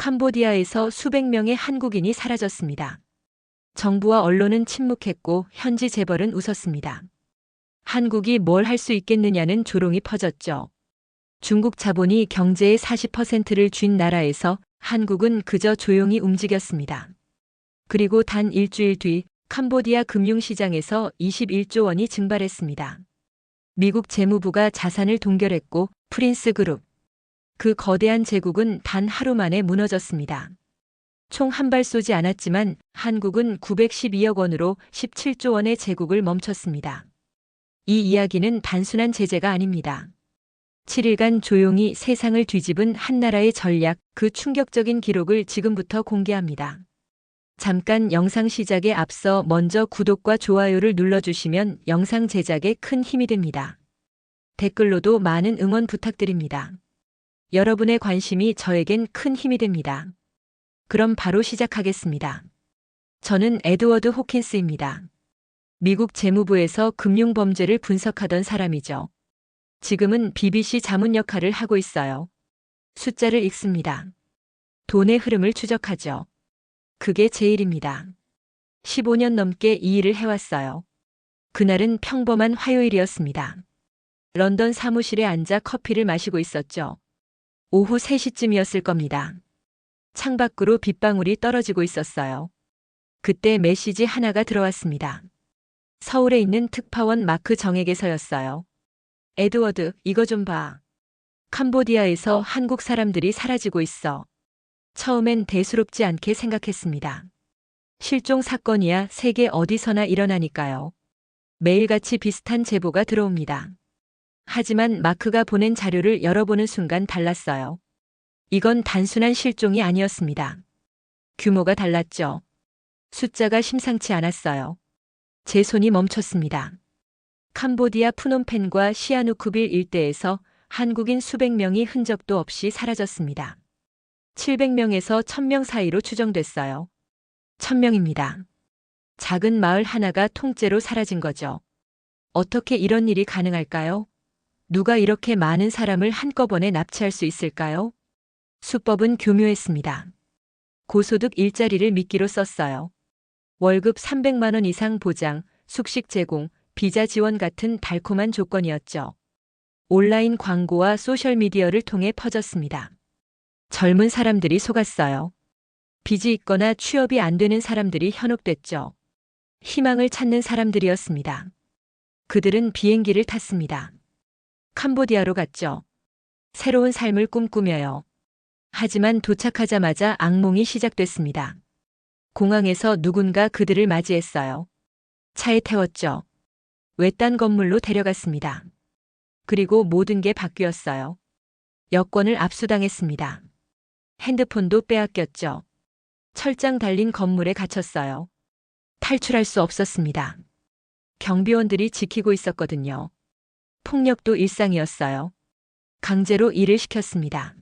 캄보디아에서 수백 명의 한국인이 사라졌습니다. 정부와 언론은 침묵했고 현지 재벌은 웃었습니다. 한국이 뭘 할 수 있겠느냐는 조롱이 퍼졌죠. 중국 자본이 경제의 40%를 쥔 나라에서 한국은 그저 조용히 움직였습니다. 그리고 단 일주일 뒤 캄보디아 금융시장에서 21조 원이 증발했습니다. 미국 재무부가 자산을 동결했고 프린스 그룹, 그 거대한 제국은 단 하루 만에 무너졌습니다. 총 한 발 쏘지 않았지만 한국은 912억 원으로 17조 원의 제국을 멈췄습니다. 이 이야기는 단순한 제재가 아닙니다. 7일간 조용히 세상을 뒤집은 한 나라의 전략, 그 충격적인 기록을 지금부터 공개합니다. 잠깐 영상 시작에 앞서 먼저 구독과 좋아요를 눌러주시면 영상 제작에 큰 힘이 됩니다. 댓글로도 많은 응원 부탁드립니다. 여러분의 관심이 저에겐 큰 힘이 됩니다. 그럼 바로 시작하겠습니다. 저는 에드워드 호킨스입니다. 미국 재무부에서 금융범죄를 분석하던 사람이죠. 지금은 BBC 자문 역할을 하고 있어요. 숫자를 읽습니다. 돈의 흐름을 추적하죠. 그게 제 일입니다. 15년 넘게 이 일을 해왔어요. 그날은 평범한 화요일이었습니다. 런던 사무실에 앉아 커피를 마시고 있었죠. 오후 3시쯤이었을 겁니다. 창밖으로 빗방울이 떨어지고 있었어요. 그때 메시지 하나가 들어왔습니다. 서울에 있는 특파원 마크 정에게서였어요. 에드워드, 이거 좀 봐. 캄보디아에서 한국 사람들이 사라지고 있어. 처음엔 대수롭지 않게 생각했습니다. 실종 사건이야 세계 어디서나 일어나니까요. 매일같이 비슷한 제보가 들어옵니다. 하지만 마크가 보낸 자료를 열어보는 순간 달랐어요. 이건 단순한 실종이 아니었습니다. 규모가 달랐죠. 숫자가 심상치 않았어요. 제 손이 멈췄습니다. 캄보디아 푸놈펜과 시아누쿠빌 일대에서 한국인 수백 명이 흔적도 없이 사라졌습니다. 700명에서 1000명 사이로 추정됐어요. 1000명입니다. 작은 마을 하나가 통째로 사라진 거죠. 어떻게 이런 일이 가능할까요? 누가 이렇게 많은 사람을 한꺼번에 납치할 수 있을까요? 수법은 교묘했습니다. 고소득 일자리를 미끼로 썼어요. 월급 300만 원 이상 보장, 숙식 제공, 비자 지원 같은 달콤한 조건이었죠. 온라인 광고와 소셜미디어를 통해 퍼졌습니다. 젊은 사람들이 속았어요. 빚이 있거나 취업이 안 되는 사람들이 현혹됐죠. 희망을 찾는 사람들이었습니다. 그들은 비행기를 탔습니다. 캄보디아로 갔죠. 새로운 삶을 꿈꾸며요. 하지만 도착하자마자 악몽이 시작됐습니다. 공항에서 누군가 그들을 맞이했어요. 차에 태웠죠. 외딴 건물로 데려갔습니다. 그리고 모든 게 바뀌었어요. 여권을 압수당했습니다. 핸드폰도 빼앗겼죠. 철장 달린 건물에 갇혔어요. 탈출할 수 없었습니다. 경비원들이 지키고 있었거든요. 폭력도 일상이었어요. 강제로 일을 시켰습니다.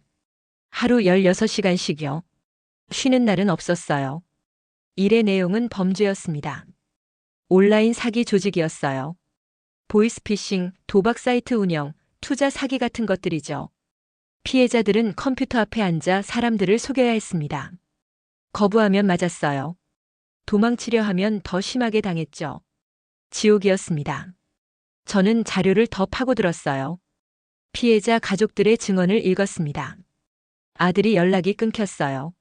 하루 16시간씩요. 쉬는 날은 없었어요. 일의 내용은 범죄였습니다. 온라인 사기 조직이었어요. 보이스피싱, 도박 사이트 운영, 투자 사기 같은 것들이죠. 피해자들은 컴퓨터 앞에 앉아 사람들을 속여야 했습니다. 거부하면 맞았어요. 도망치려 하면 더 심하게 당했죠. 지옥이었습니다. 저는 자료를 더 파고들었어요. 피해자 가족들의 증언을 읽었습니다. 아들이 연락이 끊겼어요.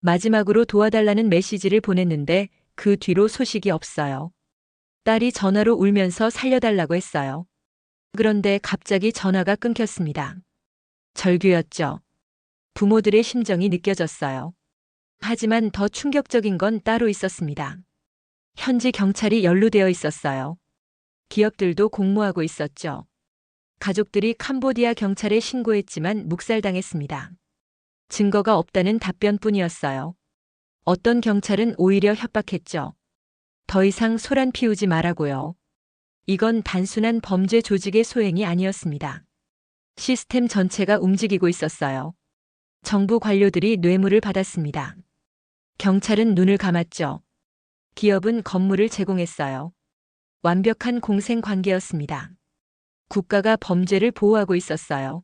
마지막으로 도와달라는 메시지를 보냈는데 그 뒤로 소식이 없어요. 딸이 전화로 울면서 살려달라고 했어요. 그런데 갑자기 전화가 끊겼습니다. 절규였죠. 부모들의 심정이 느껴졌어요. 하지만 더 충격적인 건 따로 있었습니다. 현지 경찰이 연루되어 있었어요. 기업들도 공모하고 있었죠. 가족들이 캄보디아 경찰에 신고했지만 묵살당했습니다. 증거가 없다는 답변뿐이었어요. 어떤 경찰은 오히려 협박했죠. 더 이상 소란 피우지 말라고요. 이건 단순한 범죄 조직의 소행이 아니었습니다. 시스템 전체가 움직이고 있었어요. 정부 관료들이 뇌물을 받았습니다. 경찰은 눈을 감았죠. 기업은 건물을 제공했어요. 완벽한 공생 관계였습니다. 국가가 범죄를 보호하고 있었어요.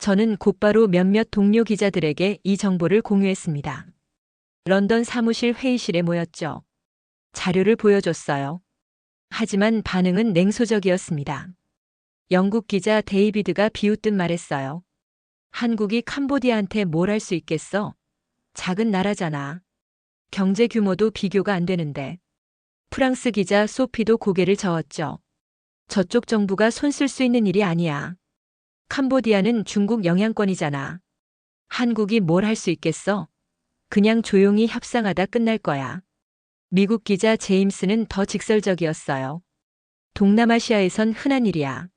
저는 곧바로 몇몇 동료 기자들에게 이 정보를 공유했습니다. 런던 사무실 회의실에 모였죠. 자료를 보여줬어요. 하지만 반응은 냉소적이었습니다. 영국 기자 데이비드가 비웃듯 말했어요. 한국이 캄보디아한테 뭘 할 수 있겠어? 작은 나라잖아. 경제 규모도 비교가 안 되는데. 프랑스 기자 소피도 고개를 저었죠. 저쪽 정부가 손 쓸 수 있는 일이 아니야. 캄보디아는 중국 영향권이잖아. 한국이 뭘 할 수 있겠어? 그냥 조용히 협상하다 끝날 거야. 미국 기자 제임스는 더 직설적이었어요. 동남아시아에선 흔한 일이야.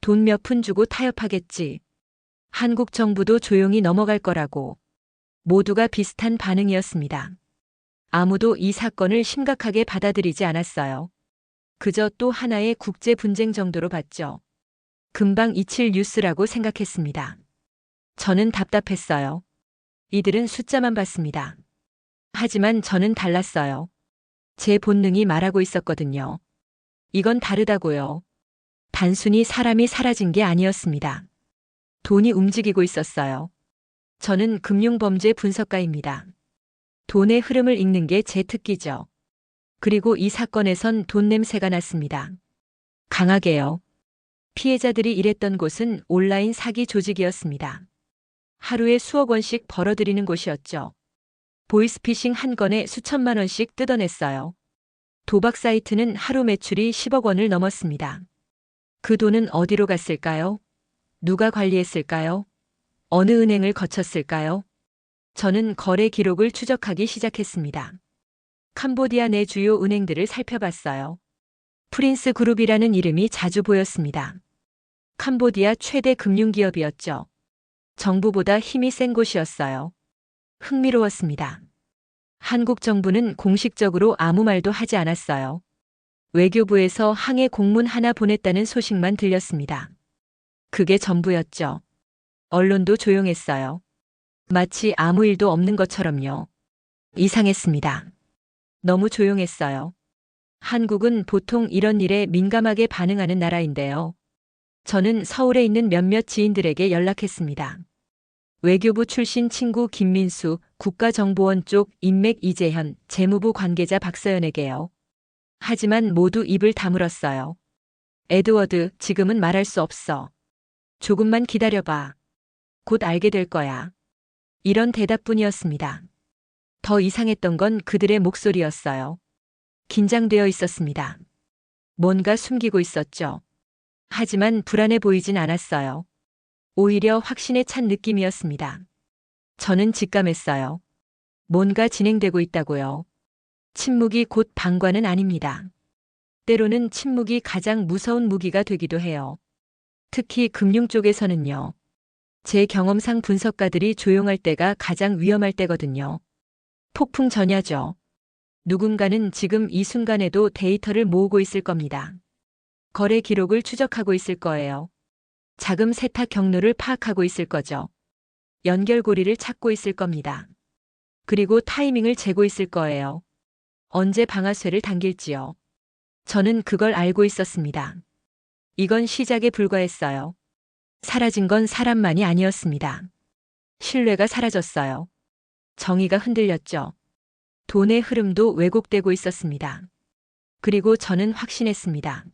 돈 몇 푼 주고 타협하겠지. 한국 정부도 조용히 넘어갈 거라고. 모두가 비슷한 반응이었습니다. 아무도 이 사건을 심각하게 받아들이지 않았어요. 그저 또 하나의 국제 분쟁 정도로 봤죠. 금방 잊힐 뉴스라고 생각했습니다. 저는 답답했어요. 이들은 숫자만 봤습니다. 하지만 저는 달랐어요. 제 본능이 말하고 있었거든요. 이건 다르다고요. 단순히 사람이 사라진 게 아니었습니다. 돈이 움직이고 있었어요. 저는 금융범죄 분석가입니다. 돈의 흐름을 읽는 게 제 특기죠. 그리고 이 사건에선 돈 냄새가 났습니다. 강하게요. 피해자들이 일했던 곳은 온라인 사기 조직이었습니다. 하루에 수억 원씩 벌어들이는 곳이었죠. 보이스피싱 한 건에 수천만 원씩 뜯어냈어요. 도박 사이트는 하루 매출이 10억 원을 넘었습니다. 그 돈은 어디로 갔을까요? 누가 관리했을까요? 어느 은행을 거쳤을까요? 저는 거래 기록을 추적하기 시작했습니다. 캄보디아 내 주요 은행들을 살펴봤어요. 프린스 그룹이라는 이름이 자주 보였습니다. 캄보디아 최대 금융기업이었죠. 정부보다 힘이 센 곳이었어요. 흥미로웠습니다. 한국 정부는 공식적으로 아무 말도 하지 않았어요. 외교부에서 항해 공문 하나 보냈다는 소식만 들렸습니다. 그게 전부였죠. 언론도 조용했어요. 마치 아무 일도 없는 것처럼요. 이상했습니다. 너무 조용했어요. 한국은 보통 이런 일에 민감하게 반응하는 나라인데요. 저는 서울에 있는 몇몇 지인들에게 연락했습니다. 외교부 출신 친구 김민수, 국가정보원 쪽 인맥 이재현, 재무부 관계자 박서연에게요. 하지만 모두 입을 다물었어요. 에드워드, 지금은 말할 수 없어. 조금만 기다려봐. 곧 알게 될 거야. 이런 대답뿐이었습니다. 더 이상했던 건 그들의 목소리였어요. 긴장되어 있었습니다. 뭔가 숨기고 있었죠. 하지만 불안해 보이진 않았어요. 오히려 확신에 찬 느낌이었습니다. 저는 직감했어요. 뭔가 진행되고 있다고요. 침묵이 곧 방관은 아닙니다. 때로는 침묵이 가장 무서운 무기가 되기도 해요. 특히 금융 쪽에서는요. 제 경험상 분석가들이 조용할 때가 가장 위험할 때거든요. 폭풍 전야죠. 누군가는 지금 이 순간에도 데이터를 모으고 있을 겁니다. 거래 기록을 추적하고 있을 거예요. 자금 세탁 경로를 파악하고 있을 거죠. 연결고리를 찾고 있을 겁니다. 그리고 타이밍을 재고 있을 거예요. 언제 방아쇠를 당길지요. 저는 그걸 알고 있었습니다. 이건 시작에 불과했어요. 사라진 건 사람만이 아니었습니다. 신뢰가 사라졌어요. 정의가 흔들렸죠. 돈의 흐름도 왜곡되고 있었습니다. 그리고 저는 확신했습니다.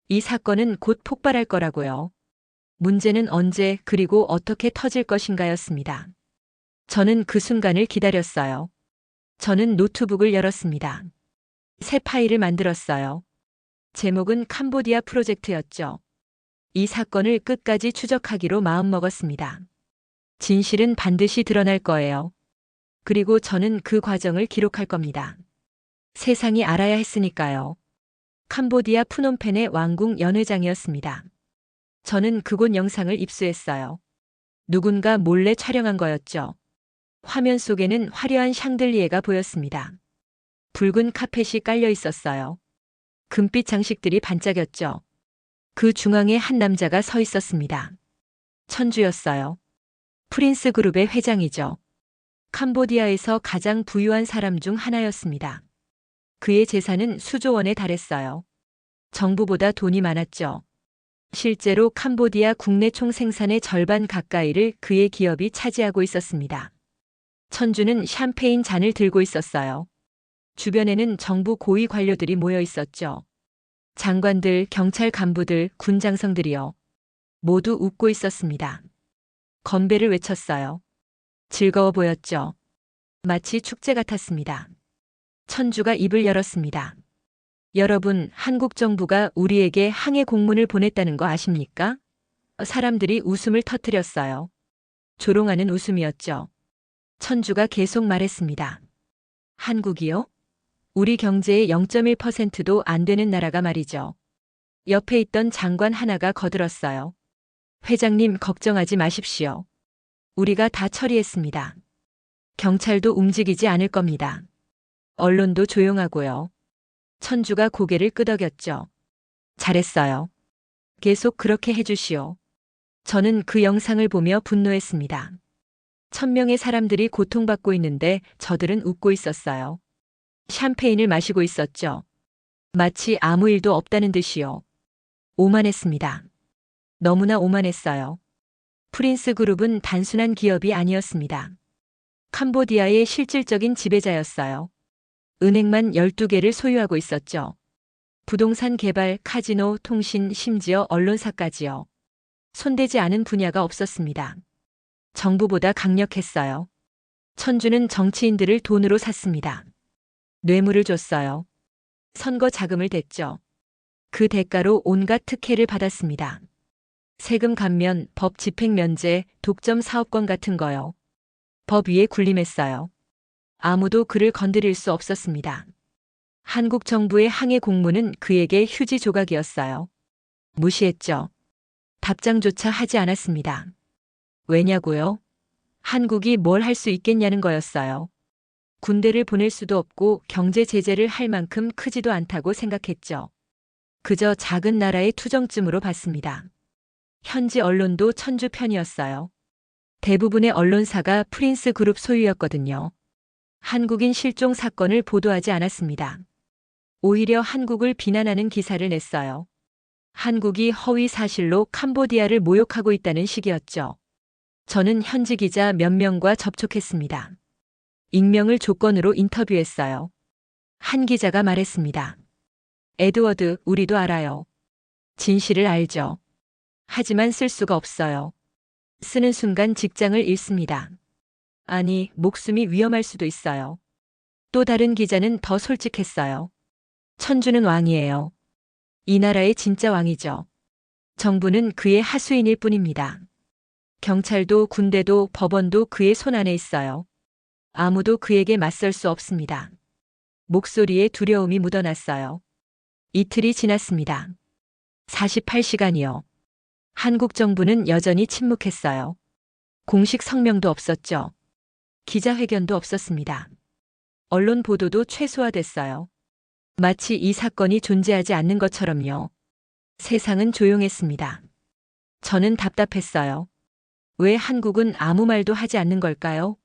이 사건은 곧 폭발할 거라고요. 문제는 언제 그리고 어떻게 터질 것인가였습니다. 저는 그 순간을 기다렸어요. 저는 노트북을 열었습니다. 새 파일을 만들었어요. 제목은 캄보디아 프로젝트였죠. 이 사건을 끝까지 추적하기로 마음먹었습니다. 진실은 반드시 드러날 거예요. 그리고 저는 그 과정을 기록할 겁니다. 세상이 알아야 했으니까요. 캄보디아 프놈펜의 왕궁 연회장이었습니다. 저는 그곳 영상을 입수했어요. 누군가 몰래 촬영한 거였죠. 화면 속에는 화려한 샹들리에가 보였습니다. 붉은 카펫이 깔려 있었어요. 금빛 장식들이 반짝였죠. 그 중앙에 한 남자가 서 있었습니다. 천주였어요. 프린스 그룹의 회장이죠. 캄보디아에서 가장 부유한 사람 중 하나였습니다. 그의 재산은 수조 원에 달했어요. 정부보다 돈이 많았죠. 실제로 캄보디아 국내 총 생산의 절반 가까이를 그의 기업이 차지하고 있었습니다. 천주는 샴페인 잔을 들고 있었어요. 주변에는 정부 고위 관료들이 모여 있었죠. 장관들, 경찰 간부들, 군 장성들이요. 모두 웃고 있었습니다. 건배를 외쳤어요. 즐거워 보였죠. 마치 축제 같았습니다. 천주가 입을 열었습니다. 여러분, 한국 정부가 우리에게 항해 공문을 보냈다는 거 아십니까? 사람들이 웃음을 터뜨렸어요. 조롱하는 웃음이었죠. 천주가 계속 말했습니다. 한국이요? 우리 경제의 0.1%도 안 되는 나라가 말이죠. 옆에 있던 장관 하나가 거들었어요. 회장님, 걱정하지 마십시오. 우리가 다 처리했습니다. 경찰도 움직이지 않을 겁니다. 언론도 조용하고요. 천주가 고개를 끄덕였죠. 잘했어요. 계속 그렇게 해주시오. 저는 그 영상을 보며 분노했습니다. 1000명의 사람들이 고통받고 있는데 저들은 웃고 있었어요. 샴페인을 마시고 있었죠. 마치 아무 일도 없다는 듯이요. 오만했습니다. 너무나 오만했어요. 프린스 그룹은 단순한 기업이 아니었습니다. 캄보디아의 실질적인 지배자였어요. 은행만 12개를 소유하고 있었죠. 부동산 개발, 카지노, 통신, 심지어 언론사까지요. 손대지 않은 분야가 없었습니다. 정부보다 강력했어요. 천주는 정치인들을 돈으로 샀습니다. 뇌물을 줬어요. 선거 자금을 댔죠. 그 대가로 온갖 특혜를 받았습니다. 세금 감면, 법 집행 면제, 독점 사업권 같은 거요. 법 위에 군림했어요. 아무도 그를 건드릴 수 없었습니다. 한국 정부의 항해 공무는 그에게 휴지 조각이었어요. 무시했죠. 답장조차 하지 않았습니다. 왜냐고요? 한국이 뭘 할 수 있겠냐는 거였어요. 군대를 보낼 수도 없고 경제 제재를 할 만큼 크지도 않다고 생각했죠. 그저 작은 나라의 투정쯤으로 봤습니다. 현지 언론도 천주 편이었어요. 대부분의 언론사가 프린스 그룹 소유였거든요. 한국인 실종 사건을 보도하지 않았습니다. 오히려 한국을 비난하는 기사를 냈어요. 한국이 허위 사실로 캄보디아를 모욕하고 있다는 식이었죠. 저는 현지 기자 몇 명과 접촉했습니다. 익명을 조건으로 인터뷰했어요. 한 기자가 말했습니다. 에드워드, 우리도 알아요. 진실을 알죠. 하지만 쓸 수가 없어요. 쓰는 순간 직장을 잃습니다. 아니, 목숨이 위험할 수도 있어요. 또 다른 기자는 더 솔직했어요. 천주는 왕이에요. 이 나라의 진짜 왕이죠. 정부는 그의 하수인일 뿐입니다. 경찰도 군대도 법원도 그의 손 안에 있어요. 아무도 그에게 맞설 수 없습니다. 목소리에 두려움이 묻어났어요. 이틀이 지났습니다. 48시간이요. 한국 정부는 여전히 침묵했어요. 공식 성명도 없었죠. 기자회견도 없었습니다. 언론 보도도 최소화됐어요. 마치 이 사건이 존재하지 않는 것처럼요. 세상은 조용했습니다. 저는 답답했어요. 왜 한국은 아무 말도 하지 않는 걸까요?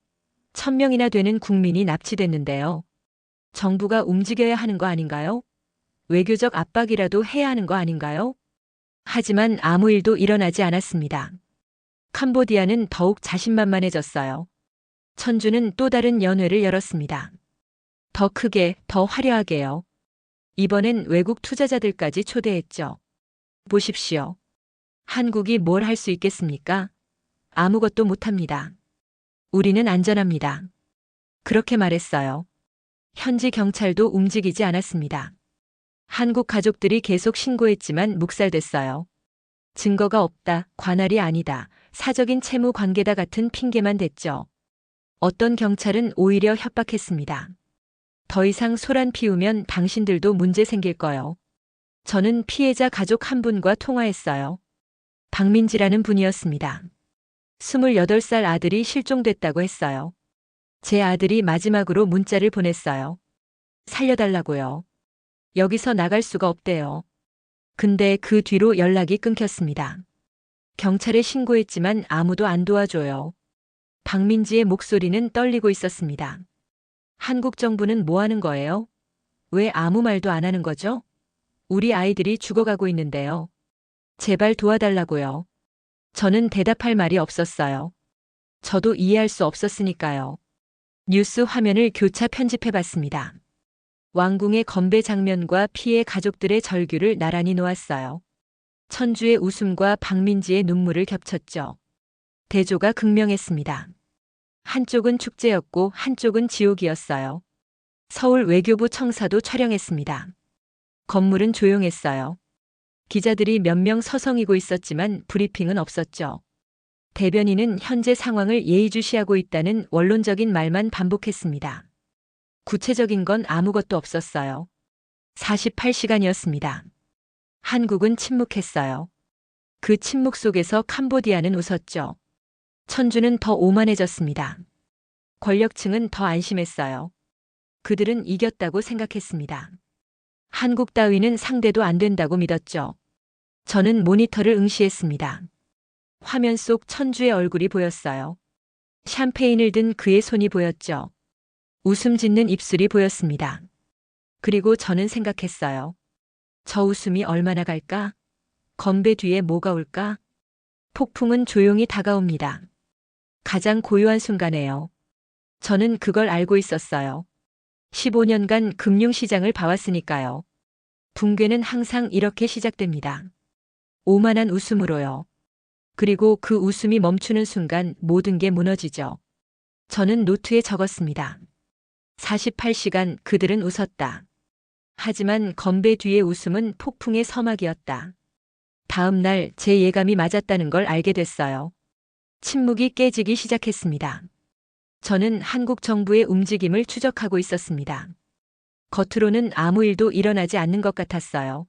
1000명이나 되는 국민이 납치됐는데요. 정부가 움직여야 하는 거 아닌가요? 외교적 압박이라도 해야 하는 거 아닌가요? 하지만 아무 일도 일어나지 않았습니다. 캄보디아는 더욱 자신만만해졌어요. 천주는 또 다른 연회를 열었습니다. 더 크게, 더 화려하게요. 이번엔 외국 투자자들까지 초대했죠. 보십시오. 한국이 뭘 할 수 있겠습니까? 아무것도 못합니다. 우리는 안전합니다. 그렇게 말했어요. 현지 경찰도 움직이지 않았습니다. 한국 가족들이 계속 신고했지만 묵살됐어요. 증거가 없다, 관할이 아니다, 사적인 채무 관계다 같은 핑계만 댔죠. 어떤 경찰은 오히려 협박했습니다. 더 이상 소란 피우면 당신들도 문제 생길 거요. 저는 피해자 가족 한 분과 통화했어요. 박민지라는 분이었습니다. 28살 아들이 실종됐다고 했어요. 제 아들이 마지막으로 문자를 보냈어요. 살려달라고요. 여기서 나갈 수가 없대요. 근데 그 뒤로 연락이 끊겼습니다. 경찰에 신고했지만 아무도 안 도와줘요. 박민지의 목소리는 떨리고 있었습니다. 한국 정부는 뭐 하는 거예요? 왜 아무 말도 안 하는 거죠? 우리 아이들이 죽어가고 있는데요. 제발 도와달라고요. 저는 대답할 말이 없었어요. 저도 이해할 수 없었으니까요. 뉴스 화면을 교차 편집해 봤습니다. 왕궁의 건배 장면과 피해 가족들의 절규를 나란히 놓았어요. 천주의 웃음과 박민지의 눈물을 겹쳤죠. 대조가 극명했습니다. 한쪽은 축제였고 한쪽은 지옥이었어요. 서울 외교부 청사도 촬영했습니다. 건물은 조용했어요. 기자들이 몇 명 서성이고 있었지만 브리핑은 없었죠. 대변인은 현재 상황을 예의주시하고 있다는 원론적인 말만 반복했습니다. 구체적인 건 아무것도 없었어요. 48시간이었습니다. 한국은 침묵했어요. 그 침묵 속에서 캄보디아는 웃었죠. 천주는 더 오만해졌습니다. 권력층은 더 안심했어요. 그들은 이겼다고 생각했습니다. 한국 따위는 상대도 안 된다고 믿었죠. 저는 모니터를 응시했습니다. 화면 속 천주의 얼굴이 보였어요. 샴페인을 든 그의 손이 보였죠. 웃음 짓는 입술이 보였습니다. 그리고 저는 생각했어요. 저 웃음이 얼마나 갈까? 건배 뒤에 뭐가 올까? 폭풍은 조용히 다가옵니다. 가장 고요한 순간에요. 저는 그걸 알고 있었어요. 15년간 금융시장을 봐왔으니까요. 붕괴는 항상 이렇게 시작됩니다. 오만한 웃음으로요. 그리고 그 웃음이 멈추는 순간 모든 게 무너지죠. 저는 노트에 적었습니다. 48시간 그들은 웃었다. 하지만 건배 뒤의 웃음은 폭풍의 서막이었다. 다음 날 제 예감이 맞았다는 걸 알게 됐어요. 침묵이 깨지기 시작했습니다. 저는 한국 정부의 움직임을 추적하고 있었습니다. 겉으로는 아무 일도 일어나지 않는 것 같았어요.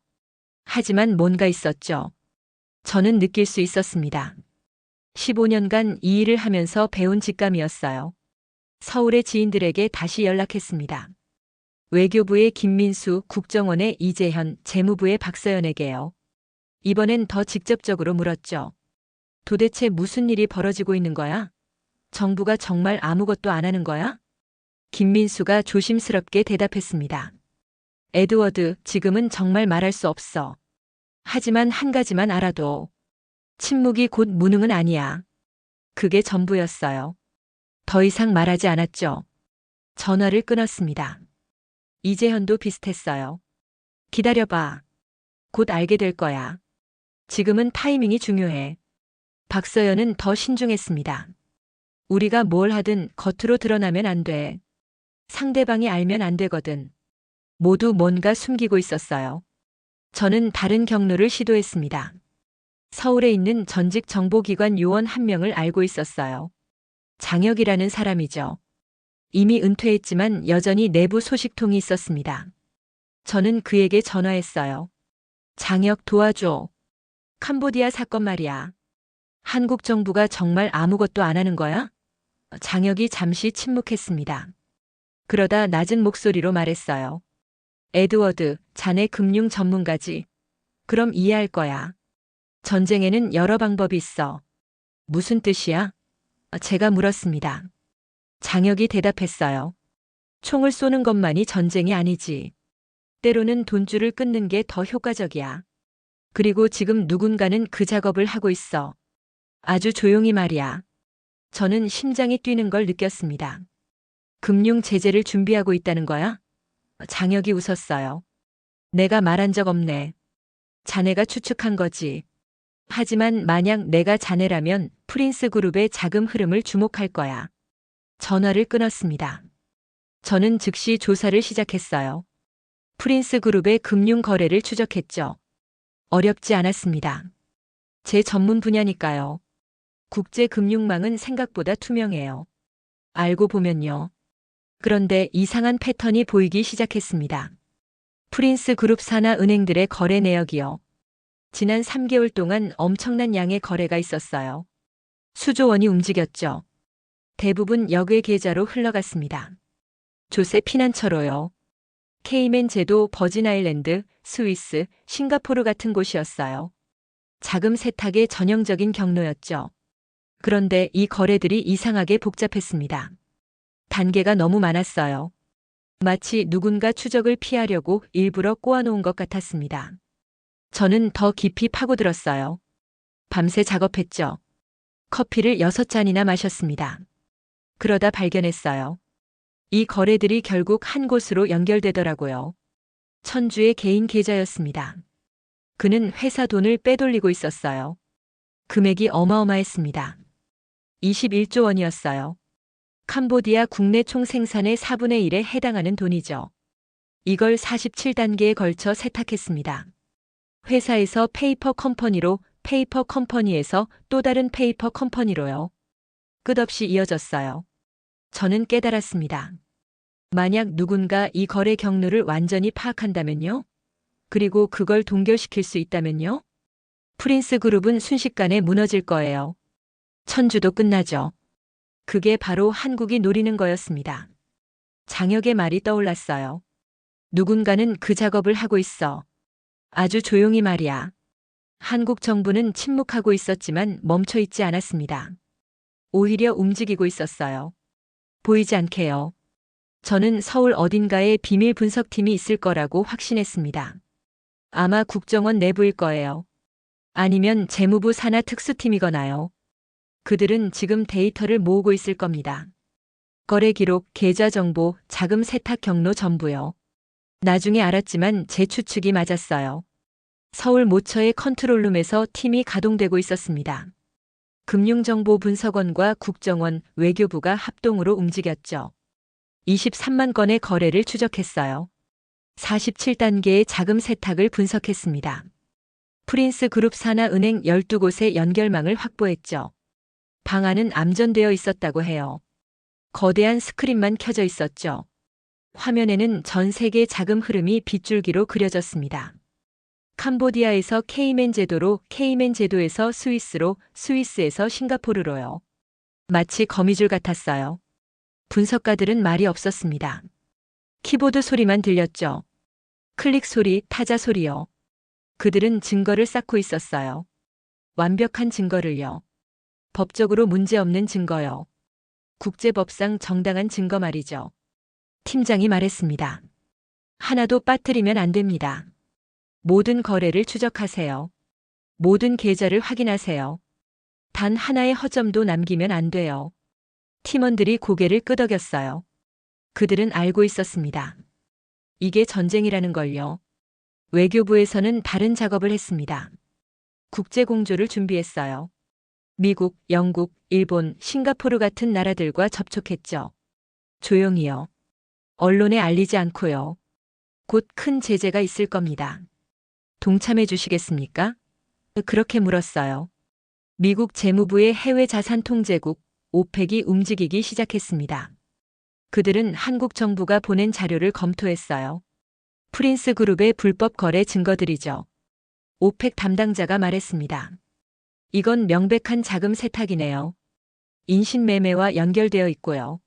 하지만 뭔가 있었죠. 저는 느낄 수 있었습니다. 15년간 이 일을 하면서 배운 직감이었어요. 서울의 지인들에게 다시 연락했습니다. 외교부의 김민수, 국정원의 이재현, 재무부의 박서연에게요. 이번엔 더 직접적으로 물었죠. 도대체 무슨 일이 벌어지고 있는 거야? 정부가 정말 아무것도 안 하는 거야? 김민수가 조심스럽게 대답했습니다. 에드워드, 지금은 정말 말할 수 없어. 하지만 한 가지만 알아도 침묵이 곧 무능은 아니야. 그게 전부였어요. 더 이상 말하지 않았죠. 전화를 끊었습니다. 이재현도 비슷했어요. 기다려봐. 곧 알게 될 거야. 지금은 타이밍이 중요해. 박서연은 더 신중했습니다. 우리가 뭘 하든 겉으로 드러나면 안 돼. 상대방이 알면 안 되거든. 모두 뭔가 숨기고 있었어요. 저는 다른 경로를 시도했습니다. 서울에 있는 전직 정보기관 요원 한 명을 알고 있었어요. 장혁이라는 사람이죠. 이미 은퇴했지만 여전히 내부 소식통이 있었습니다. 저는 그에게 전화했어요. 장혁 도와줘. 캄보디아 사건 말이야. 한국 정부가 정말 아무것도 안 하는 거야? 장혁이 잠시 침묵했습니다. 그러다 낮은 목소리로 말했어요. 에드워드, 자네 금융 전문가지. 그럼 이해할 거야. 전쟁에는 여러 방법이 있어. 무슨 뜻이야? 제가 물었습니다. 장혁이 대답했어요. 총을 쏘는 것만이 전쟁이 아니지. 때로는 돈줄을 끊는 게 더 효과적이야. 그리고 지금 누군가는 그 작업을 하고 있어. 아주 조용히 말이야. 저는 심장이 뛰는 걸 느꼈습니다. 금융 제재를 준비하고 있다는 거야? 장혁이 웃었어요. 내가 말한 적 없네. 자네가 추측한 거지. 하지만 만약 내가 자네라면 프린스 그룹의 자금 흐름을 주목할 거야. 전화를 끊었습니다. 저는 즉시 조사를 시작했어요. 프린스 그룹의 금융 거래를 추적했죠. 어렵지 않았습니다. 제 전문 분야니까요. 국제 금융망은 생각보다 투명해요. 알고 보면요. 그런데 이상한 패턴이 보이기 시작했습니다. 프린스 그룹 산하 은행들의 거래 내역이요. 지난 3개월 동안 엄청난 양의 거래가 있었어요. 수조 원이 움직였죠. 대부분 역외 계좌로 흘러갔습니다. 조세 피난처로요. 케이맨 제도, 버진 아일랜드, 스위스, 싱가포르 같은 곳이었어요. 자금 세탁의 전형적인 경로였죠. 그런데 이 거래들이 이상하게 복잡했습니다. 단계가 너무 많았어요. 마치 누군가 추적을 피하려고 일부러 꼬아놓은 것 같았습니다. 저는 더 깊이 파고들었어요. 밤새 작업했죠. 커피를 6잔이나 마셨습니다. 그러다 발견했어요. 이 거래들이 결국 한 곳으로 연결되더라고요. 천주의 개인 계좌였습니다. 그는 회사 돈을 빼돌리고 있었어요. 금액이 어마어마했습니다. 21조 원이었어요. 캄보디아 국내 총 생산의 4분의 1에 해당하는 돈이죠. 이걸 47단계에 걸쳐 세탁했습니다. 회사에서 페이퍼 컴퍼니로, 페이퍼 컴퍼니에서 또 다른 페이퍼 컴퍼니로요. 끝없이 이어졌어요. 저는 깨달았습니다. 만약 누군가 이 거래 경로를 완전히 파악한다면요? 그리고 그걸 동결시킬 수 있다면요? 프린스 그룹은 순식간에 무너질 거예요. 천주도 끝나죠. 그게 바로 한국이 노리는 거였습니다. 장혁의 말이 떠올랐어요. 누군가는 그 작업을 하고 있어. 아주 조용히 말이야. 한국 정부는 침묵하고 있었지만 멈춰 있지 않았습니다. 오히려 움직이고 있었어요. 보이지 않게요. 저는 서울 어딘가에 비밀 분석팀이 있을 거라고 확신했습니다. 아마 국정원 내부일 거예요. 아니면 재무부 산하 특수팀이거나요. 그들은 지금 데이터를 모으고 있을 겁니다. 거래 기록, 계좌 정보, 자금 세탁 경로 전부요. 나중에 알았지만 제 추측이 맞았어요. 서울 모처의 컨트롤룸에서 팀이 가동되고 있었습니다. 금융정보분석원과 국정원, 외교부가 합동으로 움직였죠. 23만 건의 거래를 추적했어요. 47단계의 자금 세탁을 분석했습니다. 프린스 그룹 산하 은행 12곳의 연결망을 확보했죠. 방 안은 암전되어 있었다고 해요. 거대한 스크린만 켜져 있었죠. 화면에는 전 세계 자금 흐름이 빗줄기로 그려졌습니다. 캄보디아에서 케이맨 제도로, 케이맨 제도에서 스위스로, 스위스에서 싱가포르로요. 마치 거미줄 같았어요. 분석가들은 말이 없었습니다. 키보드 소리만 들렸죠. 클릭 소리, 타자 소리요. 그들은 증거를 쌓고 있었어요. 완벽한 증거를요. 법적으로 문제없는 증거요. 국제법상 정당한 증거 말이죠. 팀장이 말했습니다. 하나도 빠뜨리면 안 됩니다. 모든 거래를 추적하세요. 모든 계좌를 확인하세요. 단 하나의 허점도 남기면 안 돼요. 팀원들이 고개를 끄덕였어요. 그들은 알고 있었습니다. 이게 전쟁이라는 걸요. 외교부에서는 다른 작업을 했습니다. 국제공조를 준비했어요. 미국, 영국, 일본, 싱가포르 같은 나라들과 접촉했죠. 조용히요. 언론에 알리지 않고요. 곧 큰 제재가 있을 겁니다. 동참해 주시겠습니까? 그렇게 물었어요. 미국 재무부의 해외자산통제국 오펙이 움직이기 시작했습니다. 그들은 한국 정부가 보낸 자료를 검토했어요. 프린스 그룹의 불법 거래 증거들이죠. 오펙 담당자가 말했습니다. 이건 명백한 자금 세탁이네요. 인신매매와 연결되어 있고요.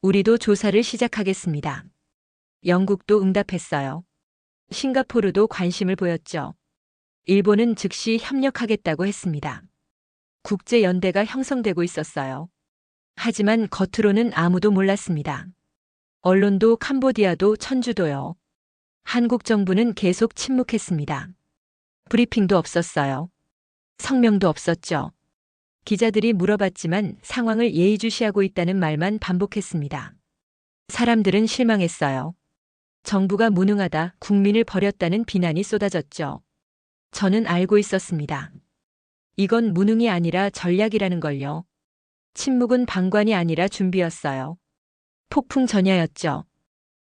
우리도 조사를 시작하겠습니다. 영국도 응답했어요. 싱가포르도 관심을 보였죠. 일본은 즉시 협력하겠다고 했습니다. 국제연대가 형성되고 있었어요. 하지만 겉으로는 아무도 몰랐습니다. 언론도 캄보디아도 천주도요. 한국 정부는 계속 침묵했습니다. 브리핑도 없었어요. 성명도 없었죠. 기자들이 물어봤지만 상황을 예의주시하고 있다는 말만 반복했습니다. 사람들은 실망했어요. 정부가 무능하다, 국민을 버렸다는 비난이 쏟아졌죠. 저는 알고 있었습니다. 이건 무능이 아니라 전략이라는 걸요. 침묵은 방관이 아니라 준비였어요. 폭풍 전야였죠.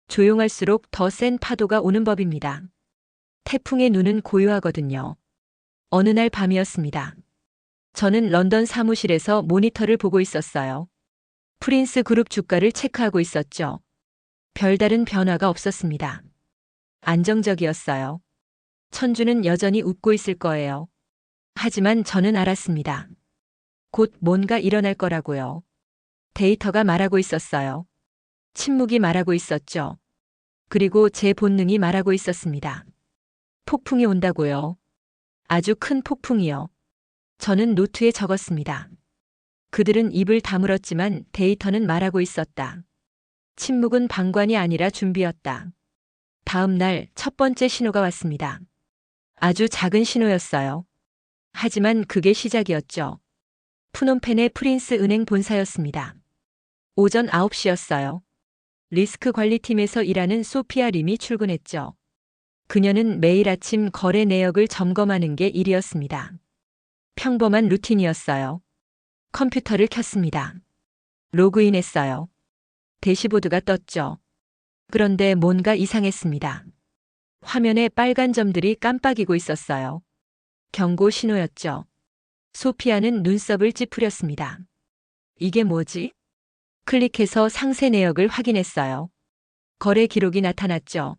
조용할수록 더 센 파도가 오는 법입니다. 태풍의 눈은 고요하거든요. 어느 날 밤이었습니다. 저는 런던 사무실에서 모니터를 보고 있었어요. 프린스 그룹 주가를 체크하고 있었죠. 별다른 변화가 없었습니다. 안정적이었어요. 천주는 여전히 웃고 있을 거예요. 하지만 저는 알았습니다. 곧 뭔가 일어날 거라고요. 데이터가 말하고 있었어요. 침묵이 말하고 있었죠. 그리고 제 본능이 말하고 있었습니다. 폭풍이 온다고요. 아주 큰 폭풍이요. 저는 노트에 적었습니다. 그들은 입을 다물었지만 데이터는 말하고 있었다. 침묵은 방관이 아니라 준비였다. 다음 날 첫 번째 신호가 왔습니다. 아주 작은 신호였어요. 하지만 그게 시작이었죠. 푸놈펜의 프린스 은행 본사였습니다. 오전 9시였어요. 리스크 관리팀에서 일하는 소피아 림이 출근했죠. 그녀는 매일 아침 거래 내역을 점검하는 게 일이었습니다. 평범한 루틴이었어요. 컴퓨터를 켰습니다. 로그인했어요. 대시보드가 떴죠. 그런데 뭔가 이상했습니다. 화면에 빨간 점들이 깜빡이고 있었어요. 경고 신호였죠. 소피아는 눈썹을 찌푸렸습니다. 이게 뭐지? 클릭해서 상세 내역을 확인했어요. 거래 기록이 나타났죠.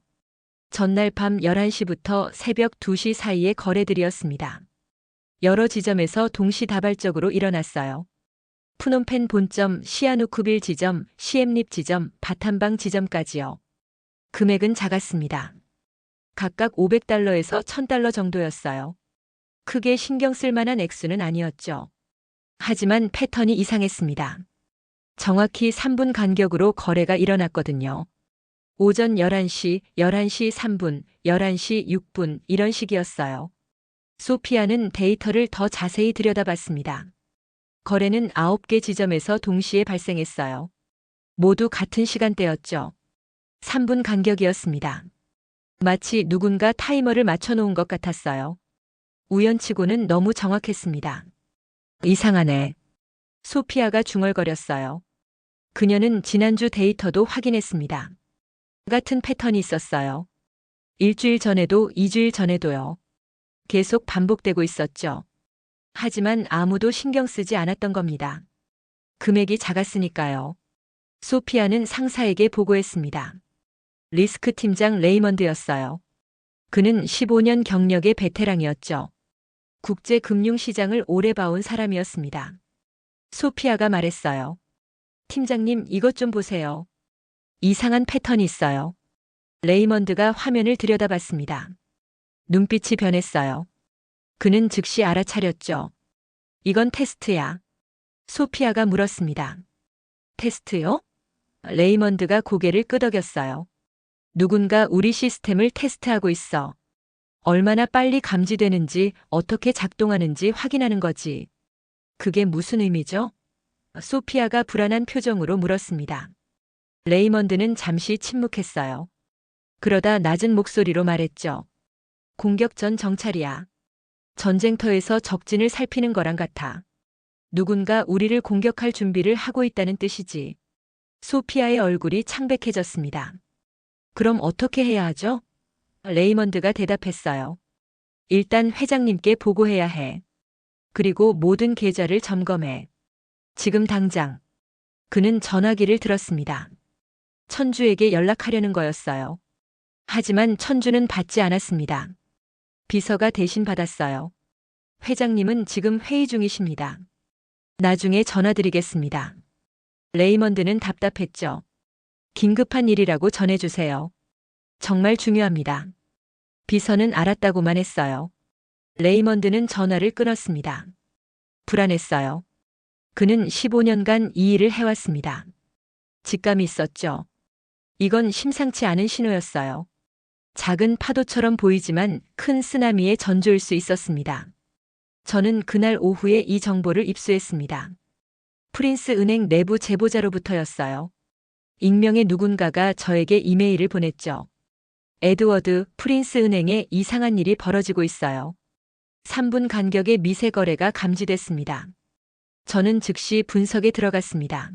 전날 밤 11시부터 새벽 2시 사이의 거래들이었습니다. 여러 지점에서 동시다발적으로 일어났어요. 푸놈펜 본점, 시아누쿠빌 지점, 시엠립 지점, 바탐방 지점까지요. 금액은 작았습니다. 각각 500달러에서 1000달러 정도였어요. 크게 신경 쓸 만한 액수는 아니었죠. 하지만 패턴이 이상했습니다. 정확히 3분 간격으로 거래가 일어났거든요. 오전 11시, 11시 3분, 11시 6분 이런 식이었어요. 소피아는 데이터를 더 자세히 들여다봤습니다. 거래는 9개 지점에서 동시에 발생했어요. 모두 같은 시간대였죠. 3분 간격이었습니다. 마치 누군가 타이머를 맞춰놓은 것 같았어요. 우연치고는 너무 정확했습니다. 이상하네. 소피아가 중얼거렸어요. 그녀는 지난주 데이터도 확인했습니다. 같은 패턴이 있었어요. 일주일 전에도 2주일 전에도요. 계속 반복되고 있었죠. 하지만 아무도 신경 쓰지 않았던 겁니다. 금액이 작았으니까요. 소피아는 상사에게 보고했습니다. 리스크 팀장 레이먼드였어요. 그는 15년 경력의 베테랑이었죠. 국제금융시장을 오래 봐온 사람이었습니다. 소피아가 말했어요. 팀장님, 이것 좀 보세요. 이상한 패턴이 있어요. 레이먼드가 화면을 들여다봤습니다. 눈빛이 변했어요. 그는 즉시 알아차렸죠. 이건 테스트야. 소피아가 물었습니다. 테스트요? 레이먼드가 고개를 끄덕였어요. 누군가 우리 시스템을 테스트하고 있어. 얼마나 빨리 감지되는지, 어떻게 작동하는지 확인하는 거지. 그게 무슨 의미죠? 소피아가 불안한 표정으로 물었습니다. 레이먼드는 잠시 침묵했어요. 그러다 낮은 목소리로 말했죠. 공격 전 정찰이야. 전쟁터에서 적진을 살피는 거랑 같아. 누군가 우리를 공격할 준비를 하고 있다는 뜻이지. 소피아의 얼굴이 창백해졌습니다. 그럼 어떻게 해야 하죠? 레이먼드가 대답했어요. 일단 회장님께 보고해야 해. 그리고 모든 계좌를 점검해. 지금 당장. 그는 전화기를 들었습니다. 천주에게 연락하려는 거였어요. 하지만 천주는 받지 않았습니다. 비서가 대신 받았어요. 회장님은 지금 회의 중이십니다. 나중에 전화드리겠습니다. 레이먼드는 답답했죠. 긴급한 일이라고 전해주세요. 정말 중요합니다. 비서는 알았다고만 했어요. 레이먼드는 전화를 끊었습니다. 불안했어요. 그는 15년간 이 일을 해왔습니다. 직감이 있었죠. 이건 심상치 않은 신호였어요. 작은 파도처럼 보이지만 큰 쓰나미의 전조일 수 있었습니다. 저는 그날 오후에 이 정보를 입수했습니다. 프린스 은행 내부 제보자로부터였어요. 익명의 누군가가 저에게 이메일을 보냈죠. 에드워드, 프린스 은행에 이상한 일이 벌어지고 있어요. 3분 간격의 미세 거래가 감지됐습니다. 저는 즉시 분석에 들어갔습니다.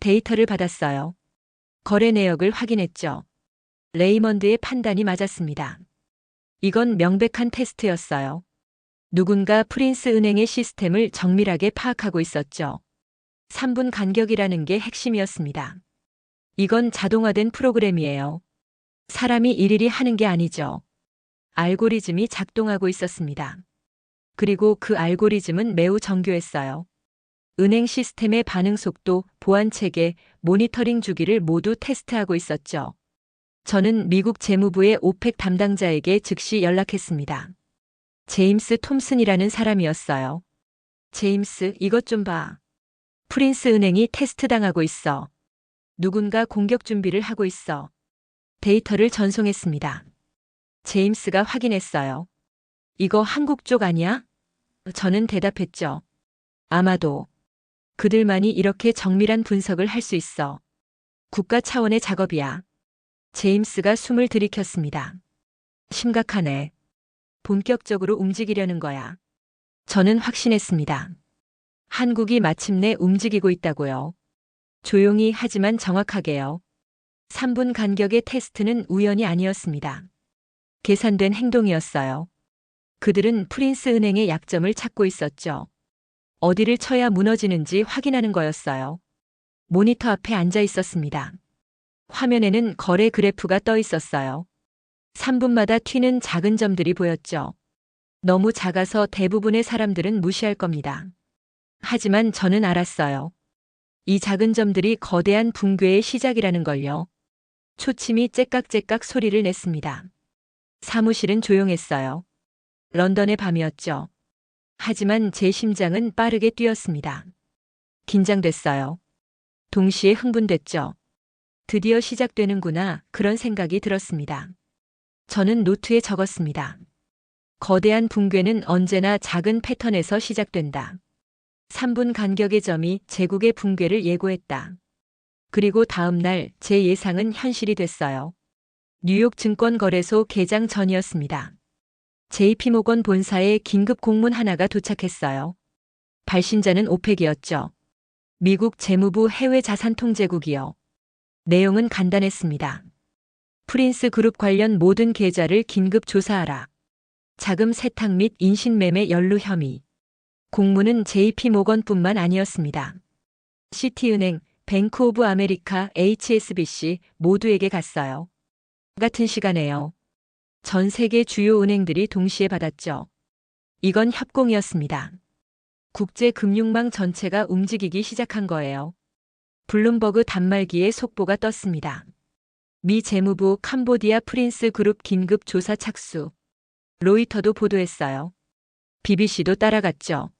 데이터를 받았어요. 거래 내역을 확인했죠. 레이먼드의 판단이 맞았습니다. 이건 명백한 테스트였어요. 누군가 프린스 은행의 시스템을 정밀하게 파악하고 있었죠. 3분 간격이라는 게 핵심이었습니다. 이건 자동화된 프로그램이에요. 사람이 일일이 하는 게 아니죠. 알고리즘이 작동하고 있었습니다. 그리고 그 알고리즘은 매우 정교했어요. 은행 시스템의 반응 속도, 보안 체계, 모니터링 주기를 모두 테스트하고 있었죠. 저는 미국 재무부의 오펙 담당자에게 즉시 연락했습니다. 제임스 톰슨이라는 사람이었어요. 제임스, 이것 좀 봐. 프린스 은행이 테스트당하고 있어. 누군가 공격 준비를 하고 있어. 데이터를 전송했습니다. 제임스가 확인했어요. 이거 한국 쪽 아니야? 저는 대답했죠. 아마도. 그들만이 이렇게 정밀한 분석을 할 수 있어. 국가 차원의 작업이야. 제임스가 숨을 들이켰습니다. 심각하네. 본격적으로 움직이려는 거야. 저는 확신했습니다. 한국이 마침내 움직이고 있다고요. 조용히 하지만 정확하게요. 3분 간격의 테스트는 우연이 아니었습니다. 계산된 행동이었어요. 그들은 프린스 은행의 약점을 찾고 있었죠. 어디를 쳐야 무너지는지 확인하는 거였어요. 모니터 앞에 앉아 있었습니다. 화면에는 거래 그래프가 떠 있었어요. 3분마다 튀는 작은 점들이 보였죠. 너무 작아서 대부분의 사람들은 무시할 겁니다. 하지만 저는 알았어요. 이 작은 점들이 거대한 붕괴의 시작이라는 걸요. 초침이 째깍째깍 소리를 냈습니다. 사무실은 조용했어요. 런던의 밤이었죠. 하지만 제 심장은 빠르게 뛰었습니다. 긴장됐어요. 동시에 흥분됐죠. 드디어 시작되는구나 그런 생각이 들었습니다. 저는 노트에 적었습니다. 거대한 붕괴는 언제나 작은 패턴에서 시작된다. 3분 간격의 점이 제국의 붕괴를 예고했다. 그리고 다음 날 제 예상은 현실이 됐어요. 뉴욕 증권거래소 개장 전이었습니다. JP모건 본사에 긴급 공문 하나가 도착했어요. 발신자는 오펙이었죠. 미국 재무부 해외자산통제국이요. 내용은 간단했습니다. 프린스 그룹 관련 모든 계좌를 긴급 조사하라. 자금 세탁 및 인신매매 연루 혐의. 공문은 JP모건뿐만 아니었습니다. 시티은행, 뱅크 오브 아메리카, HSBC 모두에게 갔어요. 같은 시간에요. 전 세계 주요 은행들이 동시에 받았죠. 이건 협공이었습니다. 국제 금융망 전체가 움직이기 시작한 거예요. 블룸버그 단말기에 속보가 떴습니다. 미 재무부 캄보디아 프린스 그룹 긴급 조사 착수. 로이터도 보도했어요. BBC도 따라갔죠.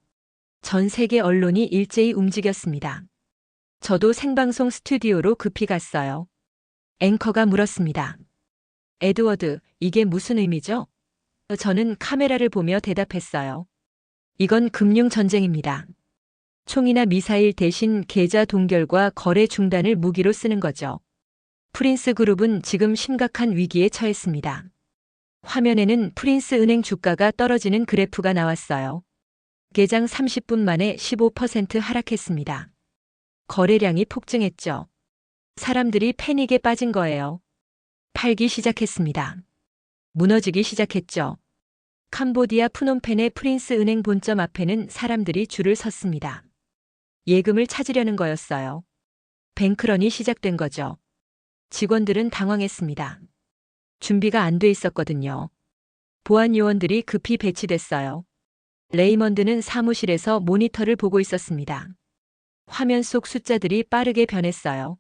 전 세계 언론이 일제히 움직였습니다. 저도 생방송 스튜디오로 급히 갔어요. 앵커가 물었습니다. 에드워드, 이게 무슨 의미죠? 저는 카메라를 보며 대답했어요. 이건 금융전쟁입니다. 총이나 미사일 대신 계좌 동결과 거래 중단을 무기로 쓰는 거죠. 프린스 그룹은 지금 심각한 위기에 처했습니다. 화면에는 프린스 은행 주가가 떨어지는 그래프가 나왔어요. 개장 30분 만에 15% 하락했습니다. 거래량이 폭증했죠. 사람들이 패닉에 빠진 거예요. 팔기 시작했습니다. 무너지기 시작했죠. 캄보디아 프놈펜의 프린스 은행 본점 앞에는 사람들이 줄을 섰습니다. 예금을 찾으려는 거였어요. 뱅크런이 시작된 거죠. 직원들은 당황했습니다. 준비가 안 돼 있었거든요. 보안 요원들이 급히 배치됐어요. 레이먼드는 사무실에서 모니터를 보고 있었습니다. 화면 속 숫자들이 빠르게 변했어요.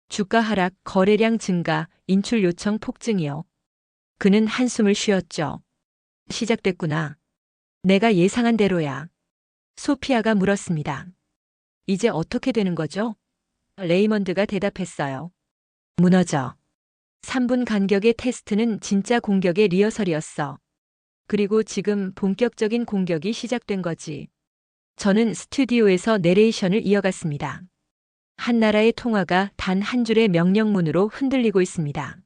주가 하락, 거래량 증가, 인출 요청 폭증이요. 그는 한숨을 쉬었죠. 시작됐구나. 내가 예상한 대로야. 소피아가 물었습니다. 이제 어떻게 되는 거죠? 레이먼드가 대답했어요. 무너져. 3분 간격의 테스트는 진짜 공격의 리허설이었어. 그리고 지금 본격적인 공격이 시작된 거지. 저는 스튜디오에서 내레이션을 이어갔습니다. 한 나라의 통화가 단 한 줄의 명령문으로 흔들리고 있습니다.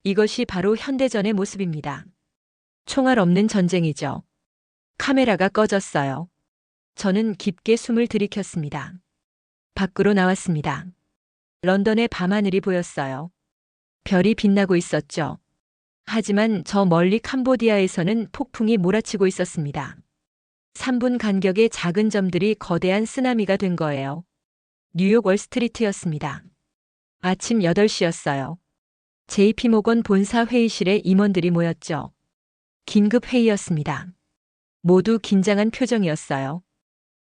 이것이 바로 현대전의 모습입니다. 총알 없는 전쟁이죠. 카메라가 꺼졌어요. 저는 깊게 숨을 들이켰습니다. 밖으로 나왔습니다. 런던의 밤하늘이 보였어요. 별이 빛나고 있었죠. 하지만 저 멀리 캄보디아에서는 폭풍이 몰아치고 있었습니다. 3분 간격의 작은 점들이 거대한 쓰나미가 된 거예요. 뉴욕 월스트리트였습니다. 아침 8시였어요. JP모건 본사 회의실에 임원들이 모였죠. 긴급 회의였습니다. 모두 긴장한 표정이었어요.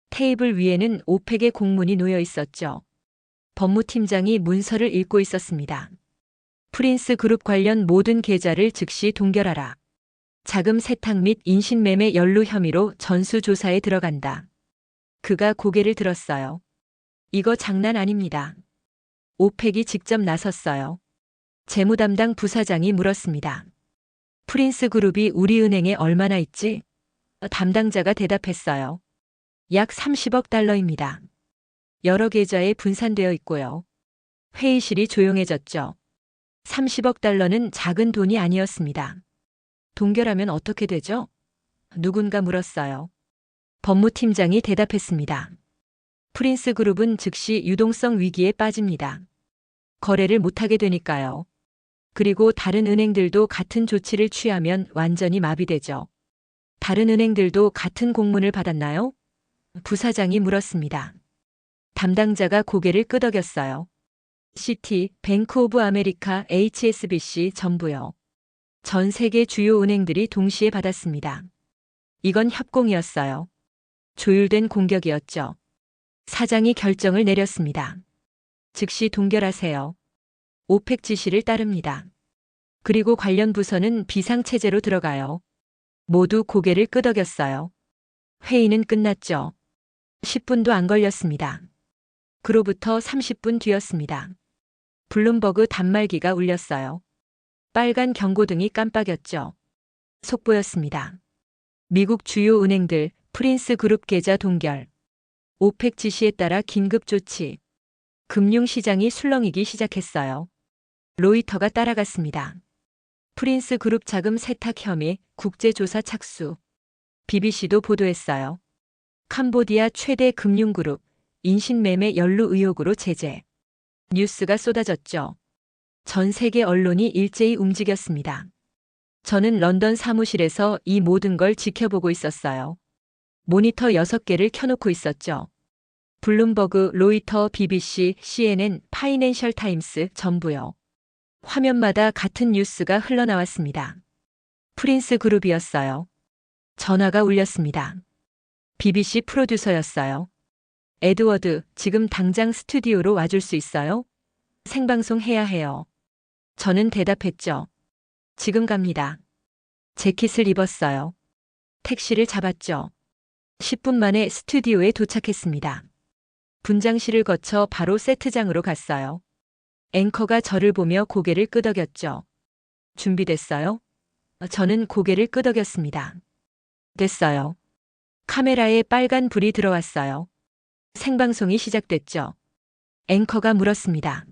테이블 위에는 오펙의 공문이 놓여 있었죠. 법무팀장이 문서를 읽고 있었습니다. 프린스 그룹 관련 모든 계좌를 즉시 동결하라. 자금 세탁 및 인신매매 연루 혐의로 전수조사에 들어간다. 그가 고개를 들었어요. 이거 장난 아닙니다. 오펙이 직접 나섰어요. 재무담당 부사장이 물었습니다. 프린스 그룹이 우리 은행에 얼마나 있지? 담당자가 대답했어요. 약 30억 달러입니다. 여러 계좌에 분산되어 있고요. 회의실이 조용해졌죠. 30억 달러는 작은 돈이 아니었습니다. 동결하면 어떻게 되죠? 누군가 물었어요. 법무팀장이 대답했습니다. 프린스 그룹은 즉시 유동성 위기에 빠집니다. 거래를 못하게 되니까요. 그리고 다른 은행들도 같은 조치를 취하면 완전히 마비되죠. 다른 은행들도 같은 공문을 받았나요? 부사장이 물었습니다. 담당자가 고개를 끄덕였어요. 시티, 뱅크 오브 아메리카, HSBC 전부요. 전 세계 주요 은행들이 동시에 받았습니다. 이건 협공이었어요. 조율된 공격이었죠. 사장이 결정을 내렸습니다. 즉시 동결하세요. 오펙 지시를 따릅니다. 그리고 관련 부서는 비상체제로 들어가요. 모두 고개를 끄덕였어요. 회의는 끝났죠. 10분도 안 걸렸습니다. 그로부터 30분 뒤였습니다. 블룸버그 단말기가 울렸어요. 빨간 경고등이 깜빡였죠. 속보였습니다. 미국 주요 은행들 프린스 그룹 계좌 동결. 오펙 지시에 따라 긴급 조치. 금융시장이 술렁이기 시작했어요. 로이터가 따라갔습니다. 프린스 그룹 자금 세탁 혐의 국제조사 착수. BBC도 보도했어요. 캄보디아 최대 금융그룹 인신매매 연루 의혹으로 제재. 뉴스가 쏟아졌죠. 전 세계 언론이 일제히 움직였습니다. 저는 런던 사무실에서 이 모든 걸 지켜보고 있었어요. 모니터 6개를 켜놓고 있었죠. 블룸버그, 로이터, BBC, CNN, 파이낸셜 타임스 전부요. 화면마다 같은 뉴스가 흘러나왔습니다. 프린스 그룹이었어요. 전화가 울렸습니다. BBC 프로듀서였어요. 에드워드, 지금 당장 스튜디오로 와줄 수 있어요? 생방송 해야 해요. 저는 대답했죠. 지금 갑니다. 재킷을 입었어요. 택시를 잡았죠. 10분 만에 스튜디오에 도착했습니다. 분장실을 거쳐 바로 세트장으로 갔어요. 앵커가 저를 보며 고개를 끄덕였죠. 준비됐어요? 저는 고개를 끄덕였습니다. 됐어요. 카메라에 빨간 불이 들어왔어요. 생방송이 시작됐죠. 앵커가 물었습니다.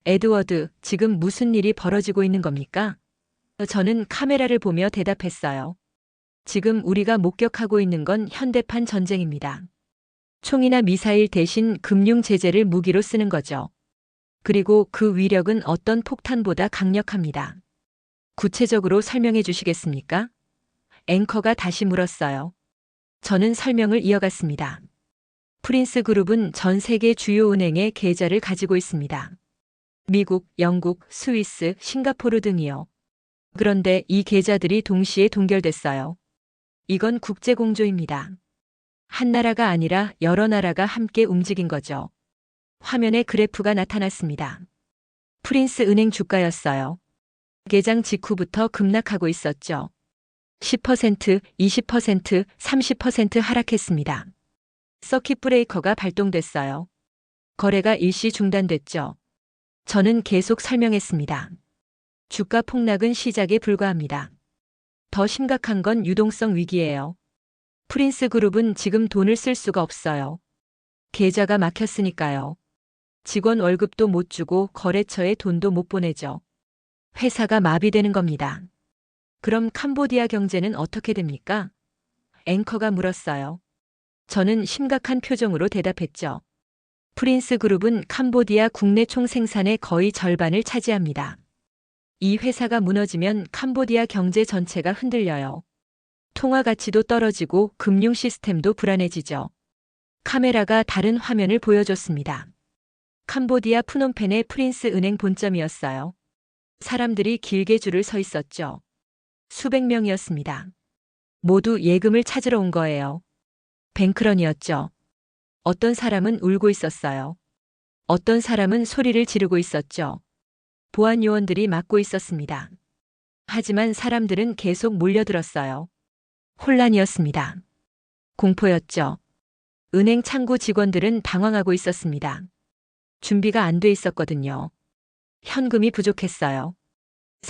에드워드, 지금 무슨 일이 벌어지고 있는 겁니까? 저는 카메라를 보며 대답했어요. 지금 우리가 목격하고 있는 건 현대판 전쟁입니다. 총이나 미사일 대신 금융 제재를 무기로 쓰는 거죠. 그리고 그 위력은 어떤 폭탄보다 강력합니다. 구체적으로 설명해 주시겠습니까? 앵커가 다시 물었어요. 저는 설명을 이어갔습니다. 프린스 그룹은 전 세계 주요 은행의 계좌를 가지고 있습니다. 미국, 영국, 스위스, 싱가포르 등이요. 그런데 이 계좌들이 동시에 동결됐어요. 이건 국제공조입니다. 한 나라가 아니라 여러 나라가 함께 움직인 거죠. 화면에 그래프가 나타났습니다. 프린스 은행 주가였어요. 개장 직후부터 급락하고 있었죠. 10%, 20%, 30% 하락했습니다. 서킷 브레이커가 발동됐어요. 거래가 일시 중단됐죠. 저는 계속 설명했습니다. 주가 폭락은 시작에 불과합니다. 더 심각한 건 유동성 위기예요. 프린스 그룹은 지금 돈을 쓸 수가 없어요. 계좌가 막혔으니까요. 직원 월급도 못 주고 거래처에 돈도 못 보내죠. 회사가 마비되는 겁니다. 그럼 캄보디아 경제는 어떻게 됩니까? 앵커가 물었어요. 저는 심각한 표정으로 대답했죠. 프린스 그룹은 캄보디아 국내 총 생산의 거의 절반을 차지합니다. 이 회사가 무너지면 캄보디아 경제 전체가 흔들려요. 통화 가치도 떨어지고 금융 시스템도 불안해지죠. 카메라가 다른 화면을 보여줬습니다. 캄보디아 프놈펜의 프린스 은행 본점이었어요. 사람들이 길게 줄을 서 있었죠. 수백 명이었습니다. 모두 예금을 찾으러 온 거예요. 뱅크런이었죠. 어떤 사람은 울고 있었어요. 어떤 사람은 소리를 지르고 있었죠. 보안 요원들이 막고 있었습니다. 하지만 사람들은 계속 몰려들었어요. 혼란이었습니다. 공포였죠. 은행 창구 직원들은 당황하고 있었습니다. 준비가 안 돼 있었거든요. 현금이 부족했어요.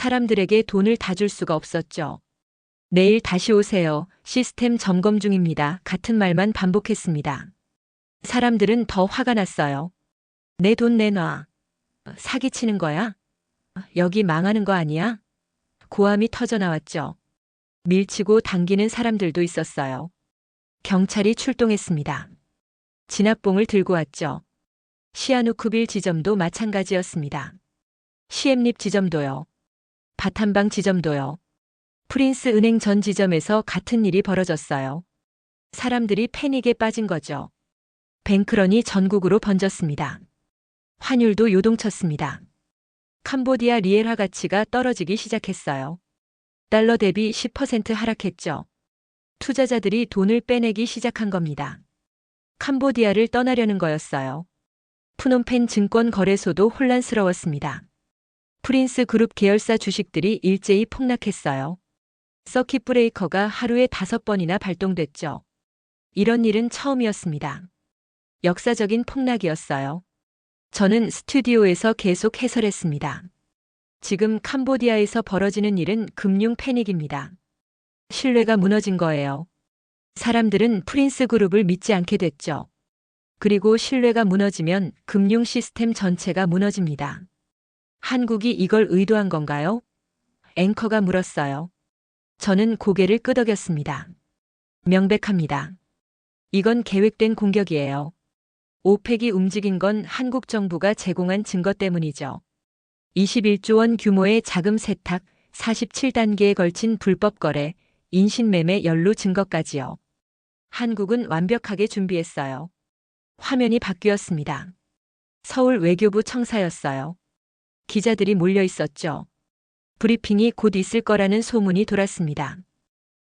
사람들에게 돈을 다 줄 수가 없었죠. 내일 다시 오세요. 시스템 점검 중입니다. 같은 말만 반복했습니다. 사람들은 더 화가 났어요. 내 돈 내놔. 사기치는 거야? 여기 망하는 거 아니야? 고함이 터져 나왔죠. 밀치고 당기는 사람들도 있었어요. 경찰이 출동했습니다. 진압봉을 들고 왔죠. 시아누쿠빌 지점도 마찬가지였습니다. 시엠립 지점도요. 바탄방 지점도요. 프린스 은행 전 지점에서 같은 일이 벌어졌어요. 사람들이 패닉에 빠진 거죠. 뱅크런이 전국으로 번졌습니다. 환율도 요동쳤습니다. 캄보디아 리엘화 가치가 떨어지기 시작했어요. 달러 대비 10% 하락했죠. 투자자들이 돈을 빼내기 시작한 겁니다. 캄보디아를 떠나려는 거였어요. 푸놈펜 증권 거래소도 혼란스러웠습니다. 프린스 그룹 계열사 주식들이 일제히 폭락했어요. 서킷 브레이커가 하루에 5번이나 발동됐죠. 이런 일은 처음이었습니다. 역사적인 폭락이었어요. 저는 스튜디오에서 계속 해설했습니다. 지금 캄보디아에서 벌어지는 일은 금융 패닉입니다. 신뢰가 무너진 거예요. 사람들은 프린스 그룹을 믿지 않게 됐죠. 그리고 신뢰가 무너지면 금융 시스템 전체가 무너집니다. 한국이 이걸 의도한 건가요? 앵커가 물었어요. 저는 고개를 끄덕였습니다. 명백합니다. 이건 계획된 공격이에요. 오펙이 움직인 건 한국 정부가 제공한 증거 때문이죠. 21조 원 규모의 자금 세탁, 47단계에 걸친 불법 거래, 인신매매 연루 증거까지요. 한국은 완벽하게 준비했어요. 화면이 바뀌었습니다. 서울 외교부 청사였어요. 기자들이 몰려 있었죠. 브리핑이 곧 있을 거라는 소문이 돌았습니다.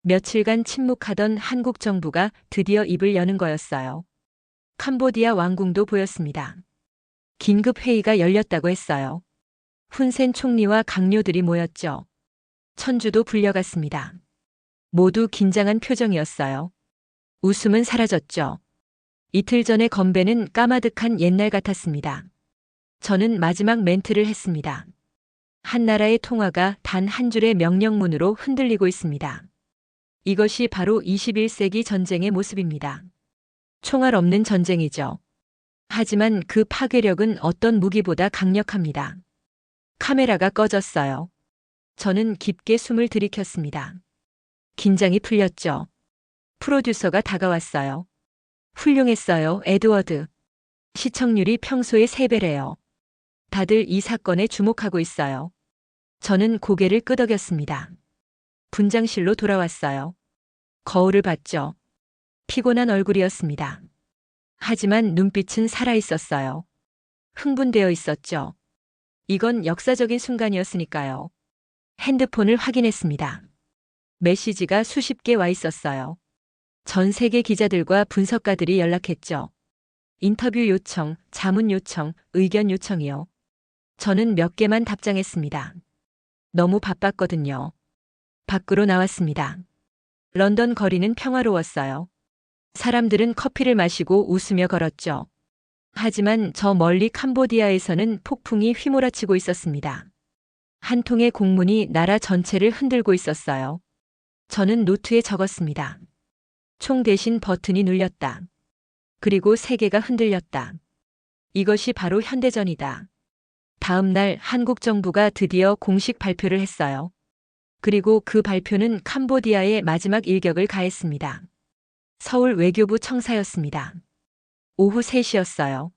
며칠간 침묵하던 한국 정부가 드디어 입을 여는 거였어요. 캄보디아 왕궁도 보였습니다. 긴급 회의가 열렸다고 했어요. 훈센 총리와 강요들이 모였죠. 천주도 불려갔습니다. 모두 긴장한 표정이었어요. 웃음은 사라졌죠. 이틀 전의 건배는 까마득한 옛날 같았습니다. 저는 마지막 멘트를 했습니다. 한 나라의 통화가 단 한 줄의 명령문으로 흔들리고 있습니다. 이것이 바로 21세기 전쟁의 모습입니다. 총알 없는 전쟁이죠. 하지만 그 파괴력은 어떤 무기보다 강력합니다. 카메라가 꺼졌어요. 저는 깊게 숨을 들이켰습니다. 긴장이 풀렸죠. 프로듀서가 다가왔어요. 훌륭했어요, 에드워드. 시청률이 평소의 3배래요. 다들 이 사건에 주목하고 있어요. 저는 고개를 끄덕였습니다. 분장실로 돌아왔어요. 거울을 봤죠. 피곤한 얼굴이었습니다. 하지만 눈빛은 살아있었어요. 흥분되어 있었죠. 이건 역사적인 순간이었으니까요. 핸드폰을 확인했습니다. 메시지가 수십 개 와 있었어요. 전 세계 기자들과 분석가들이 연락했죠. 인터뷰 요청, 자문 요청, 의견 요청이요. 저는 몇 개만 답장했습니다. 너무 바빴거든요. 밖으로 나왔습니다. 런던 거리는 평화로웠어요. 사람들은 커피를 마시고 웃으며 걸었죠. 하지만 저 멀리 캄보디아에서는 폭풍이 휘몰아치고 있었습니다. 한 통의 공문이 나라 전체를 흔들고 있었어요. 저는 노트에 적었습니다. 총 대신 버튼이 눌렸다. 그리고 세계가 흔들렸다. 이것이 바로 현대전이다. 다음 날 한국 정부가 드디어 공식 발표를 했어요. 그리고 그 발표는 캄보디아의 마지막 일격을 가했습니다. 서울 외교부 청사였습니다. 오후 3시였어요.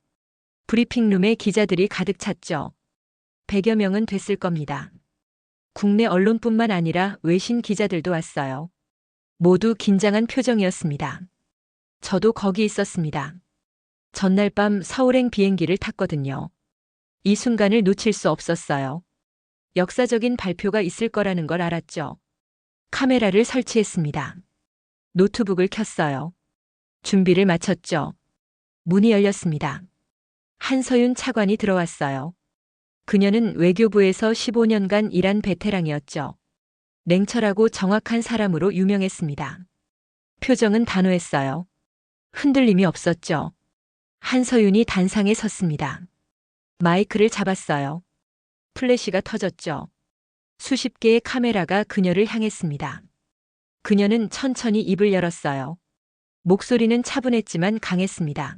브리핑룸에 기자들이 가득 찼죠. 100여 명은 됐을 겁니다. 국내 언론뿐만 아니라 외신 기자들도 왔어요. 모두 긴장한 표정이었습니다. 저도 거기 있었습니다. 전날 밤 서울행 비행기를 탔거든요. 이 순간을 놓칠 수 없었어요. 역사적인 발표가 있을 거라는 걸 알았죠. 카메라를 설치했습니다. 노트북을 켰어요. 준비를 마쳤죠. 문이 열렸습니다. 한서윤 차관이 들어왔어요. 그녀는 외교부에서 15년간 일한 베테랑이었죠. 냉철하고 정확한 사람으로 유명했습니다. 표정은 단호했어요. 흔들림이 없었죠. 한서윤이 단상에 섰습니다. 마이크를 잡았어요. 플래시가 터졌죠. 수십 개의 카메라가 그녀를 향했습니다. 그녀는 천천히 입을 열었어요. 목소리는 차분했지만 강했습니다.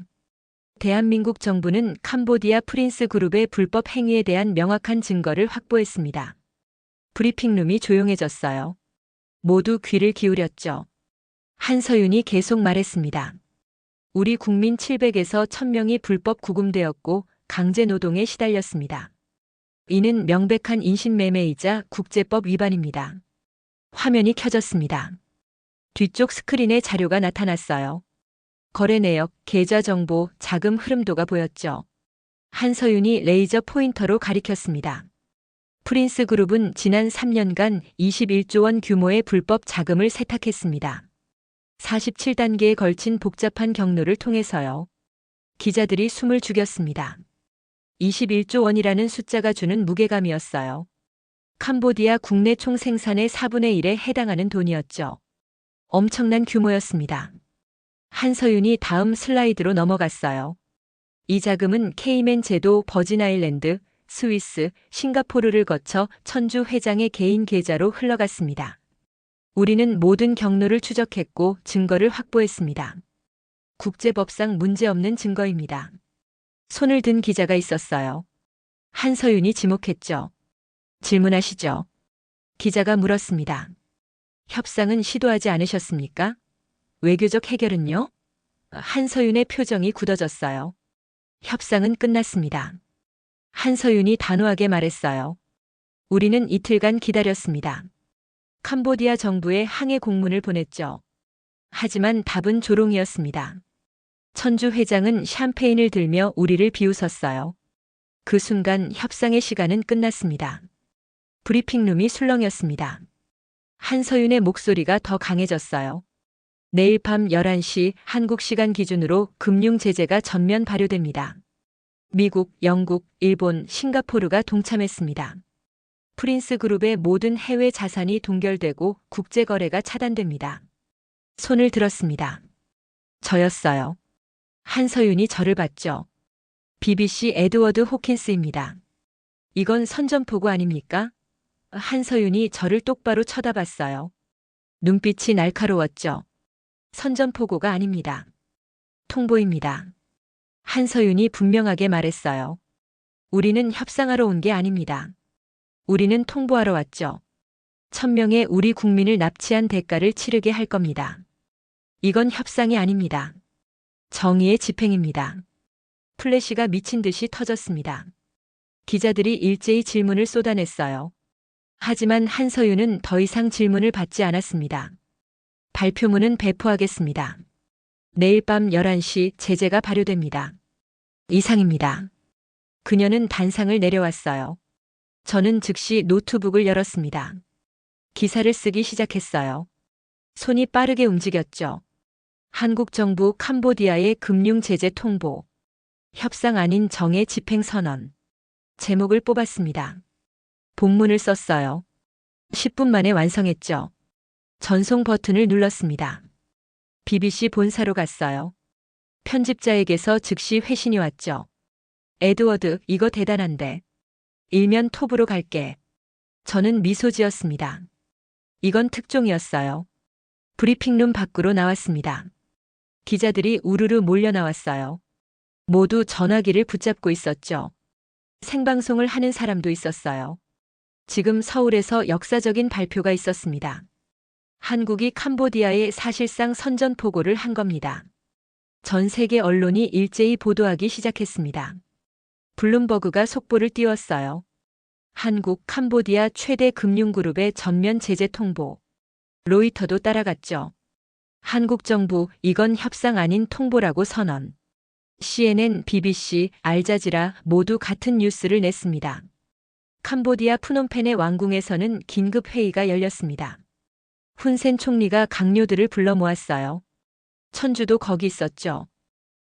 대한민국 정부는 캄보디아 프린스 그룹의 불법 행위에 대한 명확한 증거를 확보했습니다. 브리핑룸이 조용해졌어요. 모두 귀를 기울였죠. 한서윤이 계속 말했습니다. 우리 국민 700에서 1000명이 불법 구금되었고 강제 노동에 시달렸습니다. 이는 명백한 인신매매이자 국제법 위반입니다. 화면이 켜졌습니다. 뒤쪽 스크린에 자료가 나타났어요. 거래 내역, 계좌 정보, 자금 흐름도가 보였죠. 한서윤이 레이저 포인터로 가리켰습니다. 프린스 그룹은 지난 3년간 21조 원 규모의 불법 자금을 세탁했습니다. 47단계에 걸친 복잡한 경로를 통해서요. 기자들이 숨을 죽였습니다. 21조 원이라는 숫자가 주는 무게감이었어요. 캄보디아 국내 총 생산의 4분의 1에 해당하는 돈이었죠. 엄청난 규모였습니다. 한서윤이 다음 슬라이드로 넘어갔어요. 이 자금은 케이맨 제도, 버진아일랜드, 스위스, 싱가포르를 거쳐 천주 회장의 개인 계좌로 흘러갔습니다. 우리는 모든 경로를 추적했고 증거를 확보했습니다. 국제법상 문제없는 증거입니다. 손을 든 기자가 있었어요. 한서윤이 지목했죠. 질문하시죠. 기자가 물었습니다. 협상은 시도하지 않으셨습니까? 외교적 해결은요? 한서윤의 표정이 굳어졌어요. 협상은 끝났습니다. 한서윤이 단호하게 말했어요. 우리는 이틀간 기다렸습니다. 캄보디아 정부에 항해 공문을 보냈죠. 하지만 답은 조롱이었습니다. 천주 회장은 샴페인을 들며 우리를 비웃었어요. 그 순간 협상의 시간은 끝났습니다. 브리핑룸이 술렁였습니다. 한서윤의 목소리가 더 강해졌어요. 내일 밤 11시 한국 시간 기준으로 금융 제재가 전면 발효됩니다. 미국, 영국, 일본, 싱가포르가 동참했습니다. 프린스 그룹의 모든 해외 자산이 동결되고 국제 거래가 차단됩니다. 손을 들었습니다. 저였어요. 한서윤이 저를 봤죠. BBC 에드워드 호킨스입니다. 이건 선전포고 아닙니까? 한서윤이 저를 똑바로 쳐다봤어요. 눈빛이 날카로웠죠. 선전포고가 아닙니다. 통보입니다. 한서윤이 분명하게 말했어요. 우리는 협상하러 온 게 아닙니다. 우리는 통보하러 왔죠. 1000명의 우리 국민을 납치한 대가를 치르게 할 겁니다. 이건 협상이 아닙니다. 정의의 집행입니다. 플래시가 미친 듯이 터졌습니다. 기자들이 일제히 질문을 쏟아냈어요. 하지만 한서윤은 더 이상 질문을 받지 않았습니다. 발표문은 배포하겠습니다. 내일 밤 11시 제재가 발효됩니다. 이상입니다. 그녀는 단상을 내려왔어요. 저는 즉시 노트북을 열었습니다. 기사를 쓰기 시작했어요. 손이 빠르게 움직였죠. 한국 정부 캄보디아의 금융 제재 통보. 협상 아닌 정의 집행 선언. 제목을 뽑았습니다. 본문을 썼어요. 10분 만에 완성했죠. 전송 버튼을 눌렀습니다. BBC 본사로 갔어요. 편집자에게서 즉시 회신이 왔죠. 에드워드, 이거 대단한데. 일면 톱으로 갈게. 저는 미소 지었습니다. 이건 특종이었어요. 브리핑룸 밖으로 나왔습니다. 기자들이 우르르 몰려 나왔어요. 모두 전화기를 붙잡고 있었죠. 생방송을 하는 사람도 있었어요. 지금 서울에서 역사적인 발표가 있었습니다. 한국이 캄보디아에 사실상 선전포고를 한 겁니다. 전 세계 언론이 일제히 보도하기 시작했습니다. 블룸버그가 속보를 띄웠어요. 한국, 캄보디아 최대 금융그룹의 전면 제재 통보. 로이터도 따라갔죠. 한국 정부, 이건 협상 아닌 통보라고 선언. CNN, BBC, 알자지라 모두 같은 뉴스를 냈습니다. 캄보디아 프놈펜의 왕궁에서는 긴급 회의가 열렸습니다. 훈센 총리가 강요들을 불러 모았어요. 천주도 거기 있었죠.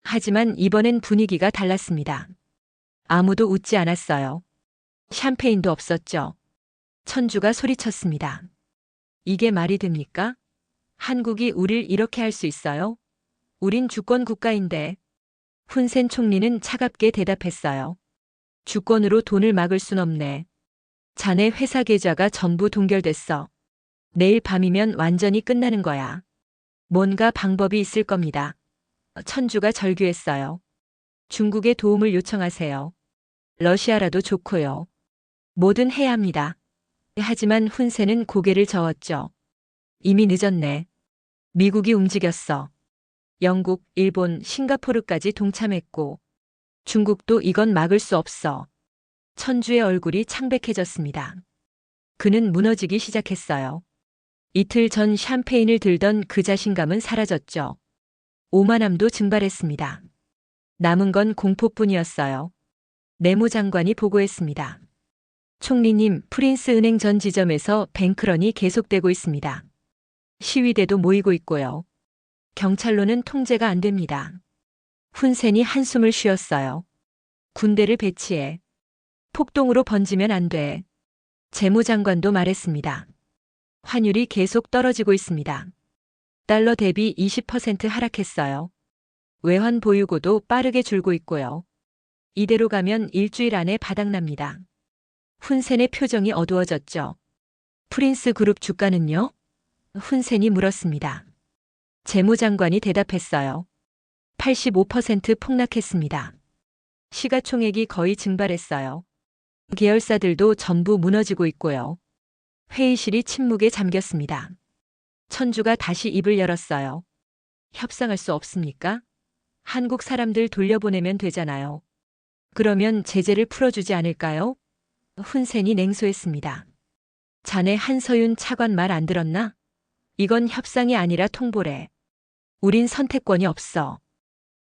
하지만 이번엔 분위기가 달랐습니다. 아무도 웃지 않았어요. 샴페인도 없었죠. 천주가 소리쳤습니다. 이게 말이 됩니까? 한국이 우릴 이렇게 할 수 있어요? 우린 주권 국가인데. 훈센 총리는 차갑게 대답했어요. 주권으로 돈을 막을 순 없네. 자네 회사 계좌가 전부 동결됐어. 내일 밤이면 완전히 끝나는 거야. 뭔가 방법이 있을 겁니다. 천주가 절규했어요. 중국에 도움을 요청하세요. 러시아라도 좋고요. 뭐든 해야 합니다. 하지만 훈세는 고개를 저었죠. 이미 늦었네. 미국이 움직였어. 영국, 일본, 싱가포르까지 동참했고 중국도 이건 막을 수 없어. 천주의 얼굴이 창백해졌습니다. 그는 무너지기 시작했어요. 이틀 전 샴페인을 들던 그 자신감은 사라졌죠. 오만함도 증발했습니다. 남은 건 공포뿐이었어요. 내무장관이 보고했습니다. 총리님, 프린스 은행 전 지점에서 뱅크런이 계속되고 있습니다. 시위대도 모이고 있고요. 경찰로는 통제가 안 됩니다. 훈센이 한숨을 쉬었어요. 군대를 배치해. 폭동으로 번지면 안 돼. 재무장관도 말했습니다. 환율이 계속 떨어지고 있습니다. 달러 대비 20% 하락했어요. 외환 보유고도 빠르게 줄고 있고요. 이대로 가면 일주일 안에 바닥납니다. 훈센의 표정이 어두워졌죠. 프린스 그룹 주가는요? 훈센이 물었습니다. 재무장관이 대답했어요. 85% 폭락했습니다. 시가총액이 거의 증발했어요. 계열사들도 전부 무너지고 있고요. 회의실이 침묵에 잠겼습니다. 천주가 다시 입을 열었어요. 협상할 수 없습니까? 한국 사람들 돌려보내면 되잖아요. 그러면 제재를 풀어주지 않을까요? 훈센이 냉소했습니다. 자네 한서윤 차관 말 안 들었나? 이건 협상이 아니라 통보래. 우린 선택권이 없어.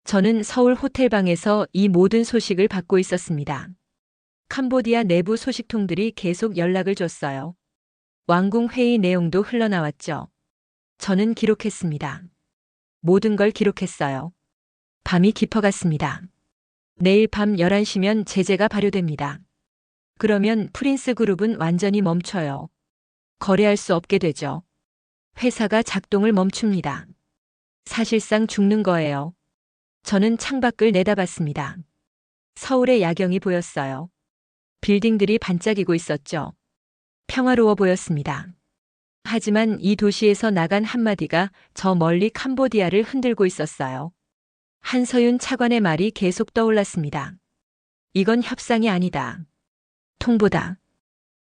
저는 서울 호텔방에서 이 모든 소식을 받고 있었습니다. 캄보디아 내부 소식통들이 계속 연락을 줬어요. 왕궁 회의 내용도 흘러나왔죠. 저는 기록했습니다. 모든 걸 기록했어요. 밤이 깊어갔습니다. 내일 밤 11시면 제재가 발효됩니다. 그러면 프린스 그룹은 완전히 멈춰요. 거래할 수 없게 되죠. 회사가 작동을 멈춥니다. 사실상 죽는 거예요. 저는 창밖을 내다봤습니다. 서울의 야경이 보였어요. 빌딩들이 반짝이고 있었죠. 평화로워 보였습니다. 하지만 이 도시에서 나간 한마디가 저 멀리 캄보디아를 흔들고 있었어요. 한서윤 차관의 말이 계속 떠올랐습니다. 이건 협상이 아니다. 통보다.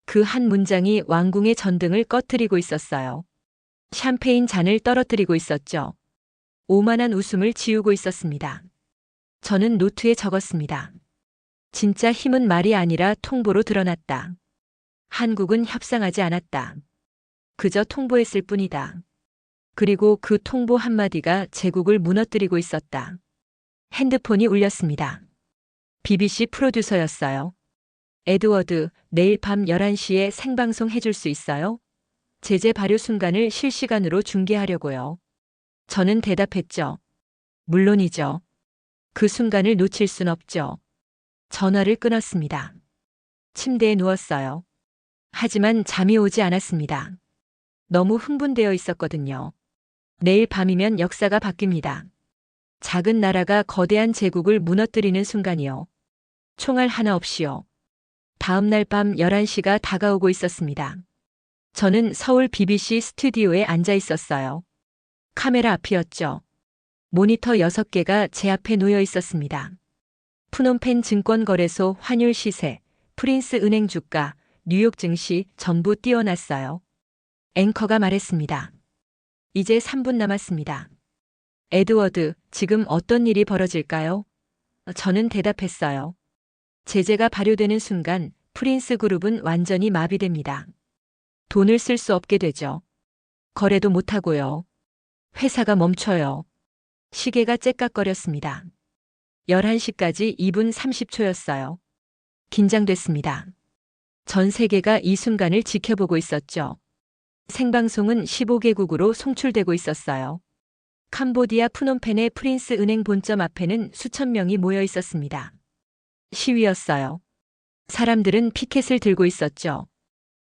그 한 문장이 왕궁의 전등을 꺼트리고 있었어요. 샴페인 잔을 떨어뜨리고 있었죠. 오만한 웃음을 지우고 있었습니다. 저는 노트에 적었습니다. 진짜 힘은 말이 아니라 통보로 드러났다. 한국은 협상하지 않았다. 그저 통보했을 뿐이다. 그리고 그 통보 한마디가 제국을 무너뜨리고 있었다. 핸드폰이 울렸습니다. BBC 프로듀서였어요. 에드워드, 내일 밤 11시에 생방송 해줄 수 있어요? 제재 발효 순간을 실시간으로 중계하려고요. 저는 대답했죠. 물론이죠. 그 순간을 놓칠 순 없죠. 전화를 끊었습니다. 침대에 누웠어요. 하지만 잠이 오지 않았습니다. 너무 흥분되어 있었거든요. 내일 밤이면 역사가 바뀝니다. 작은 나라가 거대한 제국을 무너뜨리는 순간이요. 총알 하나 없이요. 다음 날 밤 11시가 다가오고 있었습니다. 저는 서울 BBC 스튜디오에 앉아 있었어요. 카메라 앞이었죠. 모니터 6개가 제 앞에 놓여 있었습니다. 푸놈펜 증권거래소 환율 시세, 프린스 은행 주가, 뉴욕 증시 전부 띄워놨어요. 앵커가 말했습니다. 이제 3분 남았습니다. 에드워드, 지금 어떤 일이 벌어질까요? 저는 대답했어요. 제재가 발효되는 순간 프린스 그룹은 완전히 마비됩니다. 돈을 쓸 수 없게 되죠. 거래도 못하고요. 회사가 멈춰요. 시계가 째깍거렸습니다. 11시까지 2분 30초였어요. 긴장됐습니다. 전 세계가 이 순간을 지켜보고 있었죠. 생방송은 15개국으로 송출되고 있었어요. 캄보디아 푸놈펜의 프린스 은행 본점 앞에는 수천 명이 모여 있었습니다. 시위였어요. 사람들은 피켓을 들고 있었죠.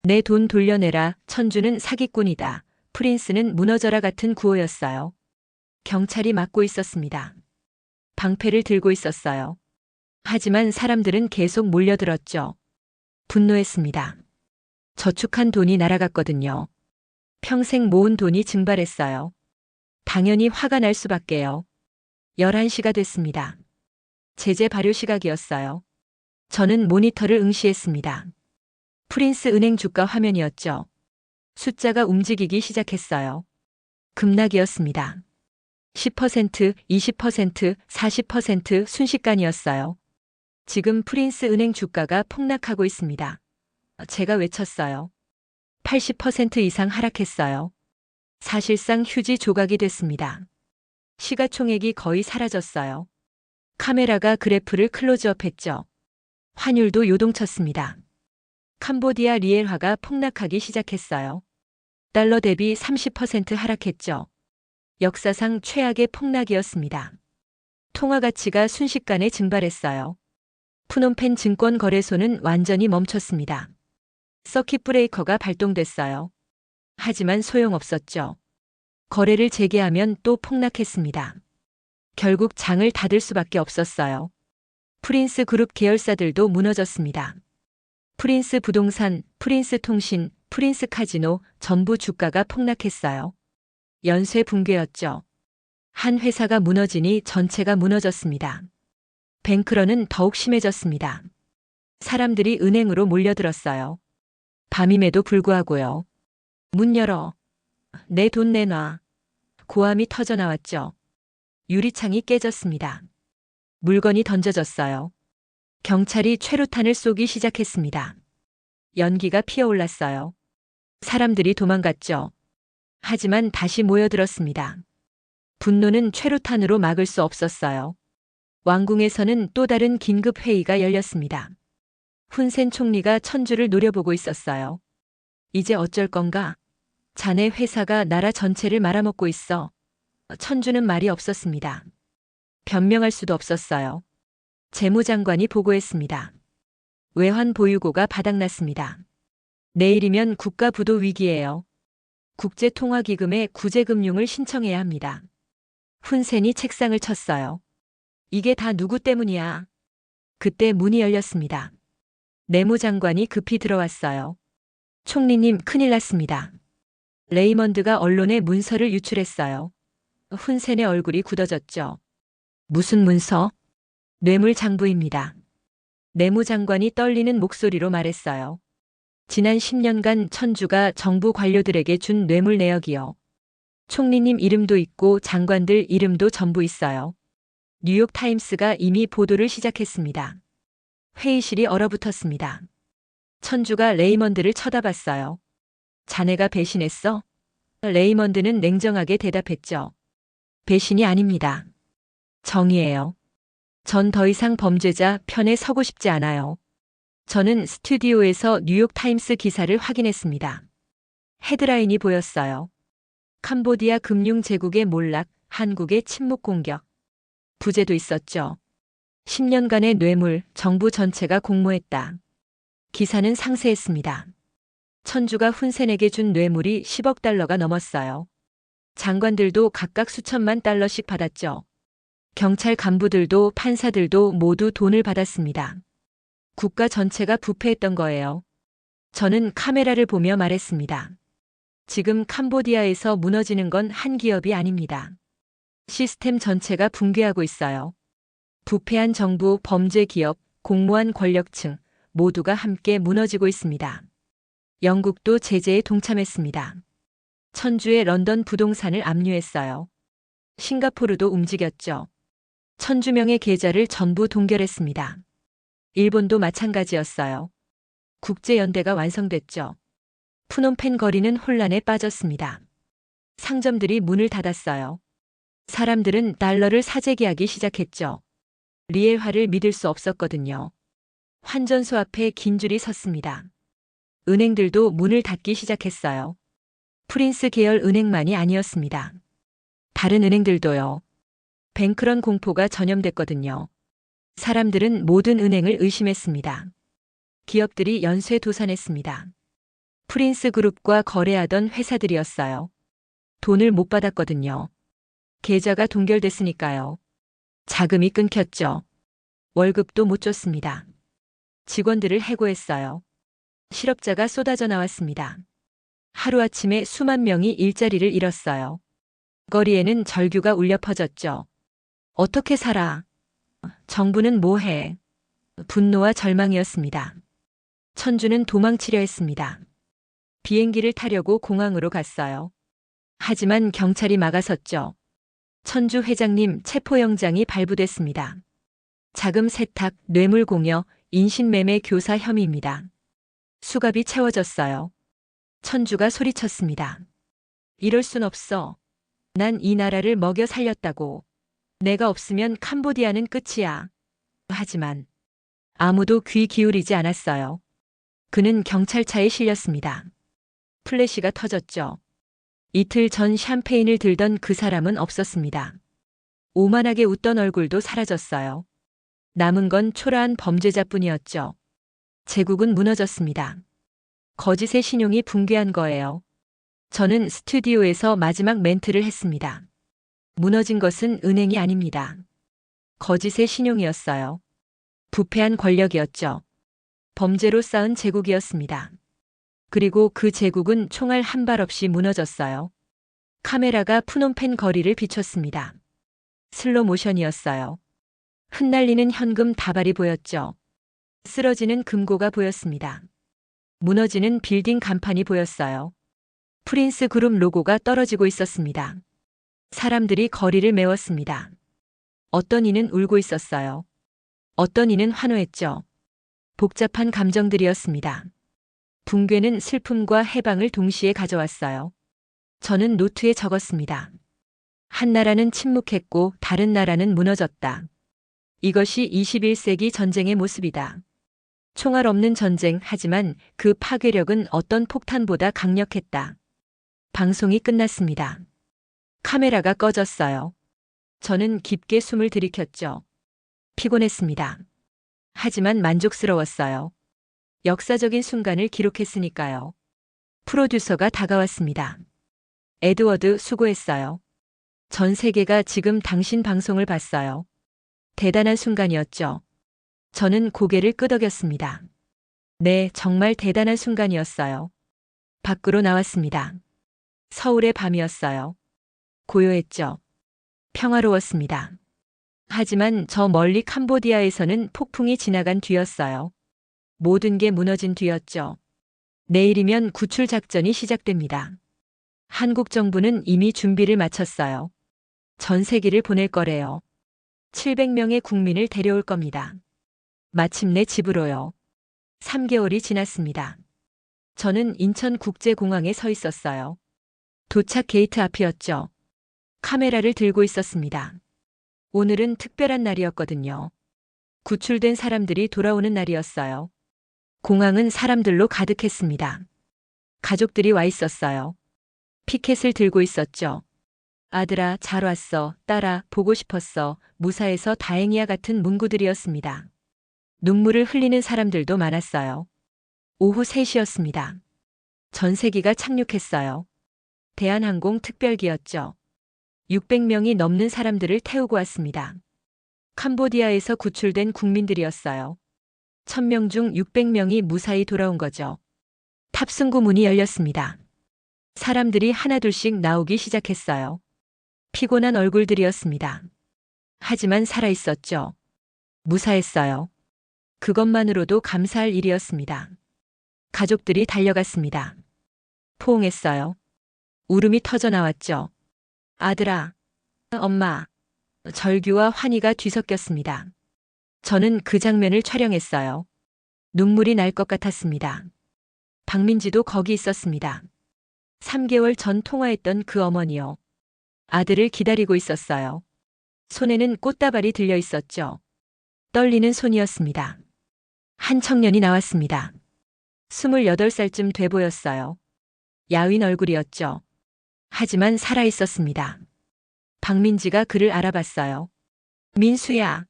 내 돈 돌려내라, 천주는 사기꾼이다. 프린스는 무너져라 같은 구호였어요. 경찰이 막고 있었습니다. 방패를 들고 있었어요. 하지만 사람들은 계속 몰려들었죠. 분노했습니다. 저축한 돈이 날아갔거든요. 평생 모은 돈이 증발했어요. 당연히 화가 날 수밖에요. 11시가 됐습니다. 제재 발효 시각이었어요. 저는 모니터를 응시했습니다. 프린스 은행 주가 화면이었죠. 숫자가 움직이기 시작했어요. 급락이었습니다. 10%, 20%, 40% 순식간이었어요. 지금 프린스 은행 주가가 폭락하고 있습니다. 제가 외쳤어요. 80% 이상 하락했어요. 사실상 휴지 조각이 됐습니다. 시가총액이 거의 사라졌어요. 카메라가 그래프를 클로즈업했죠. 환율도 요동쳤습니다. 캄보디아 리엘화가 폭락하기 시작했어요. 달러 대비 30% 하락했죠. 역사상 최악의 폭락이었습니다. 통화 가치가 순식간에 증발했어요. 푸놈펜 증권거래소는 완전히 멈췄습니다. 서킷 브레이커가 발동됐어요. 하지만 소용없었죠. 거래를 재개하면 또 폭락했습니다. 결국 장을 닫을 수밖에 없었어요. 프린스 그룹 계열사들도 무너졌습니다. 프린스 부동산, 프린스 통신, 프린스 카지노 전부 주가가 폭락했어요. 연쇄 붕괴였죠. 한 회사가 무너지니 전체가 무너졌습니다. 뱅크런은 더욱 심해졌습니다. 사람들이 은행으로 몰려들었어요. 밤임에도 불구하고요. 문 열어. 내 돈 내놔. 고함이 터져나왔죠. 유리창이 깨졌습니다. 물건이 던져졌어요. 경찰이 최루탄을 쏘기 시작했습니다. 연기가 피어올랐어요. 사람들이 도망갔죠. 하지만 다시 모여들었습니다. 분노는 최루탄으로 막을 수 없었어요. 왕궁에서는 또 다른 긴급 회의가 열렸습니다. 훈센 총리가 천주를 노려보고 있었어요. 이제 어쩔 건가? 자네 회사가 나라 전체를 말아먹고 있어. 천주는 말이 없었습니다. 변명할 수도 없었어요. 재무장관이 보고했습니다. 외환 보유고가 바닥났습니다. 내일이면 국가 부도 위기예요. 국제통화기금에 구제금융을 신청해야 합니다. 훈센이 책상을 쳤어요. 이게 다 누구 때문이야? 그때 문이 열렸습니다. 내무장관이 급히 들어왔어요. 총리님, 큰일 났습니다. 레이먼드가 언론에 문서를 유출했어요. 훈센의 얼굴이 굳어졌죠. 무슨 문서? 뇌물장부입니다. 내무장관이 떨리는 목소리로 말했어요. 지난 10년간 천주가 정부 관료들에게 준 뇌물 내역이요. 총리님 이름도 있고 장관들 이름도 전부 있어요. 뉴욕타임스가 이미 보도를 시작했습니다. 회의실이 얼어붙었습니다. 천주가 레이먼드를 쳐다봤어요. 자네가 배신했어? 레이먼드는 냉정하게 대답했죠. 배신이 아닙니다. 정의예요. 전 더 이상 범죄자 편에 서고 싶지 않아요. 저는 스튜디오에서 뉴욕타임스 기사를 확인했습니다. 헤드라인이 보였어요. 캄보디아 금융 제국의 몰락, 한국의 침묵 공격. 부제도 있었죠. 10년간의 뇌물, 정부 전체가 공모했다. 기사는 상세했습니다. 천주가 훈센에게 준 뇌물이 10억 달러가 넘었어요. 장관들도 각각 수천만 달러씩 받았죠. 경찰 간부들도 판사들도 모두 돈을 받았습니다. 국가 전체가 부패했던 거예요. 저는 카메라를 보며 말했습니다. 지금 캄보디아에서 무너지는 건 한 기업이 아닙니다. 시스템 전체가 붕괴하고 있어요. 부패한 정부, 범죄 기업, 공모한 권력층 모두가 함께 무너지고 있습니다. 영국도 제재에 동참했습니다. 천주의 런던 부동산을 압류했어요. 싱가포르도 움직였죠. 천주명의 계좌를 전부 동결했습니다. 일본도 마찬가지였어요. 국제연대가 완성됐죠. 푸놈펜 거리는 혼란에 빠졌습니다. 상점들이 문을 닫았어요. 사람들은 달러를 사재기하기 시작했죠. 리엘화를 믿을 수 없었거든요. 환전소 앞에 긴 줄이 섰습니다. 은행들도 문을 닫기 시작했어요. 프린스 계열 은행만이 아니었습니다. 다른 은행들도요. 뱅크런 공포가 전염됐거든요. 사람들은 모든 은행을 의심했습니다. 기업들이 연쇄 도산했습니다. 프린스 그룹과 거래하던 회사들이었어요. 돈을 못 받았거든요. 계좌가 동결됐으니까요. 자금이 끊겼죠. 월급도 못 줬습니다. 직원들을 해고했어요. 실업자가 쏟아져 나왔습니다. 하루아침에 수만 명이 일자리를 잃었어요. 거리에는 절규가 울려 퍼졌죠. 어떻게 살아? 정부는 뭐해? 분노와 절망이었습니다. 천주는 도망치려 했습니다. 비행기를 타려고 공항으로 갔어요. 하지만 경찰이 막아섰죠. 천주 회장님 체포영장이 발부됐습니다. 자금 세탁, 뇌물 공여, 인신매매 교사 혐의입니다. 수갑이 채워졌어요. 천주가 소리쳤습니다. 이럴 순 없어. 난 이 나라를 먹여 살렸다고. 내가 없으면 캄보디아는 끝이야. 하지만 아무도 귀 기울이지 않았어요. 그는 경찰차에 실렸습니다. 플래시가 터졌죠. 이틀 전 샴페인을 들던 그 사람은 없었습니다. 오만하게 웃던 얼굴도 사라졌어요. 남은 건 초라한 범죄자뿐이었죠. 제국은 무너졌습니다. 거짓의 신용이 붕괴한 거예요. 저는 스튜디오에서 마지막 멘트를 했습니다. 무너진 것은 은행이 아닙니다. 거짓의 신용이었어요. 부패한 권력이었죠. 범죄로 쌓은 제국이었습니다. 그리고 그 제국은 총알 한 발 없이 무너졌어요. 카메라가 푸놈펜 거리를 비췄습니다. 슬로 모션이었어요. 흩날리는 현금 다발이 보였죠. 쓰러지는 금고가 보였습니다. 무너지는 빌딩 간판이 보였어요. 프린스 그룹 로고가 떨어지고 있었습니다. 사람들이 거리를 메웠습니다. 어떤 이는 울고 있었어요. 어떤 이는 환호했죠. 복잡한 감정들이었습니다. 붕괴는 슬픔과 해방을 동시에 가져왔어요. 저는 노트에 적었습니다. 한 나라는 침묵했고 다른 나라는 무너졌다. 이것이 21세기 전쟁의 모습이다. 총알 없는 전쟁, 하지만 그 파괴력은 어떤 폭탄보다 강력했다. 방송이 끝났습니다. 카메라가 꺼졌어요. 저는 깊게 숨을 들이켰죠. 피곤했습니다. 하지만 만족스러웠어요. 역사적인 순간을 기록했으니까요. 프로듀서가 다가왔습니다. 에드워드, 수고했어요. 전 세계가 지금 당신 방송을 봤어요. 대단한 순간이었죠. 저는 고개를 끄덕였습니다. 네, 정말 대단한 순간이었어요. 밖으로 나왔습니다. 서울의 밤이었어요. 고요했죠. 평화로웠습니다. 하지만 저 멀리 캄보디아에서는 폭풍이 지나간 뒤였어요. 모든 게 무너진 뒤였죠. 내일이면 구출 작전이 시작됩니다. 한국 정부는 이미 준비를 마쳤어요. 전세기를 보낼 거래요. 700명의 국민을 데려올 겁니다. 마침내 집으로요. 3개월이 지났습니다. 저는 인천국제공항에 서 있었어요. 도착 게이트 앞이었죠. 카메라를 들고 있었습니다. 오늘은 특별한 날이었거든요. 구출된 사람들이 돌아오는 날이었어요. 공항은 사람들로 가득했습니다. 가족들이 와 있었어요. 피켓을 들고 있었죠. 아들아, 잘 왔어. 딸아, 보고 싶었어. 무사해서 다행이야 같은 문구들이었습니다. 눈물을 흘리는 사람들도 많았어요. 오후 3시였습니다. 전세기가 착륙했어요. 대한항공 특별기였죠. 600명이 넘는 사람들을 태우고 왔습니다. 캄보디아에서 구출된 국민들이었어요. 1000명 중 600명이 무사히 돌아온 거죠. 탑승구 문이 열렸습니다. 사람들이 하나둘씩 나오기 시작했어요. 피곤한 얼굴들이었습니다. 하지만 살아있었죠. 무사했어요. 그것만으로도 감사할 일이었습니다. 가족들이 달려갔습니다. 포옹했어요. 울음이 터져 나왔죠. 아들아, 엄마, 절규와 환희가 뒤섞였습니다. 저는 그 장면을 촬영했어요. 눈물이 날 것 같았습니다. 박민지도 거기 있었습니다. 3개월 전 통화했던 그 어머니요. 아들을 기다리고 있었어요. 손에는 꽃다발이 들려 있었죠. 떨리는 손이었습니다. 한 청년이 나왔습니다. 28살쯤 돼 보였어요. 야윈 얼굴이었죠. 하지만 살아 있었습니다. 박민지가 그를 알아봤어요. 민수야,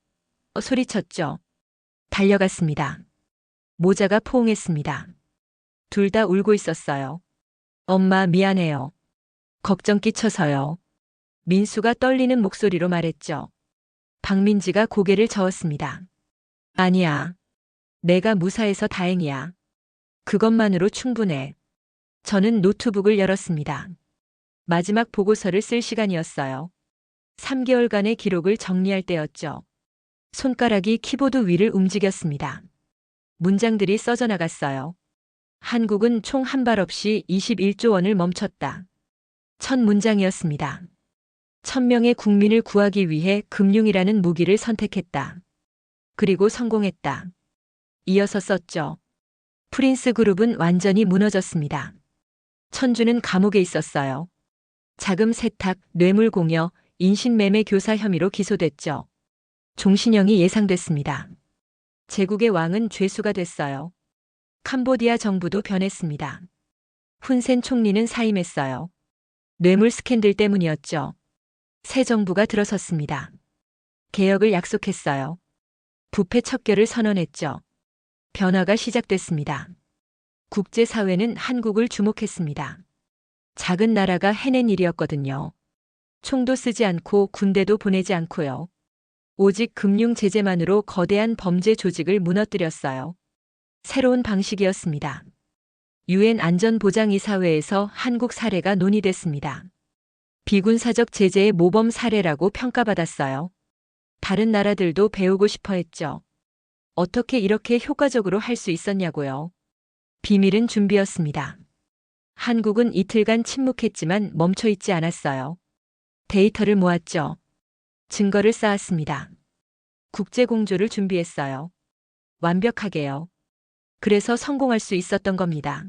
소리쳤죠. 달려갔습니다. 모자가 포옹했습니다. 둘 다 울고 있었어요. 엄마, 미안해요. 걱정 끼쳐서요. 민수가 떨리는 목소리로 말했죠. 박민지가 고개를 저었습니다. 아니야. 내가 무사해서 다행이야. 그것만으로 충분해. 저는 노트북을 열었습니다. 마지막 보고서를 쓸 시간이었어요. 3개월간의 기록을 정리할 때였죠. 손가락이 키보드 위를 움직였습니다. 문장들이 써져 나갔어요. 한국은 총 한 발 없이 21조 원을 멈췄다. 첫 문장이었습니다. 1000명의 국민을 구하기 위해 금융이라는 무기를 선택했다. 그리고 성공했다. 이어서 썼죠. 프린스 그룹은 완전히 무너졌습니다. 천주는 감옥에 있었어요. 자금 세탁, 뇌물 공여, 인신매매 교사 혐의로 기소됐죠. 종신형이 예상됐습니다. 제국의 왕은 죄수가 됐어요. 캄보디아 정부도 변했습니다. 훈센 총리는 사임했어요. 뇌물 스캔들 때문이었죠. 새 정부가 들어섰습니다. 개혁을 약속했어요. 부패 척결을 선언했죠. 변화가 시작됐습니다. 국제사회는 한국을 주목했습니다. 작은 나라가 해낸 일이었거든요. 총도 쓰지 않고 군대도 보내지 않고요. 오직 금융 제재만으로 거대한 범죄 조직을 무너뜨렸어요. 새로운 방식이었습니다. 유엔 안전보장이사회에서 한국 사례가 논의됐습니다. 비군사적 제재의 모범 사례라고 평가받았어요. 다른 나라들도 배우고 싶어 했죠. 어떻게 이렇게 효과적으로 할 수 있었냐고요. 비밀은 준비였습니다. 한국은 이틀간 침묵했지만 멈춰있지 않았어요. 데이터를 모았죠. 증거를 쌓았습니다. 국제공조를 준비했어요. 완벽하게요. 그래서 성공할 수 있었던 겁니다.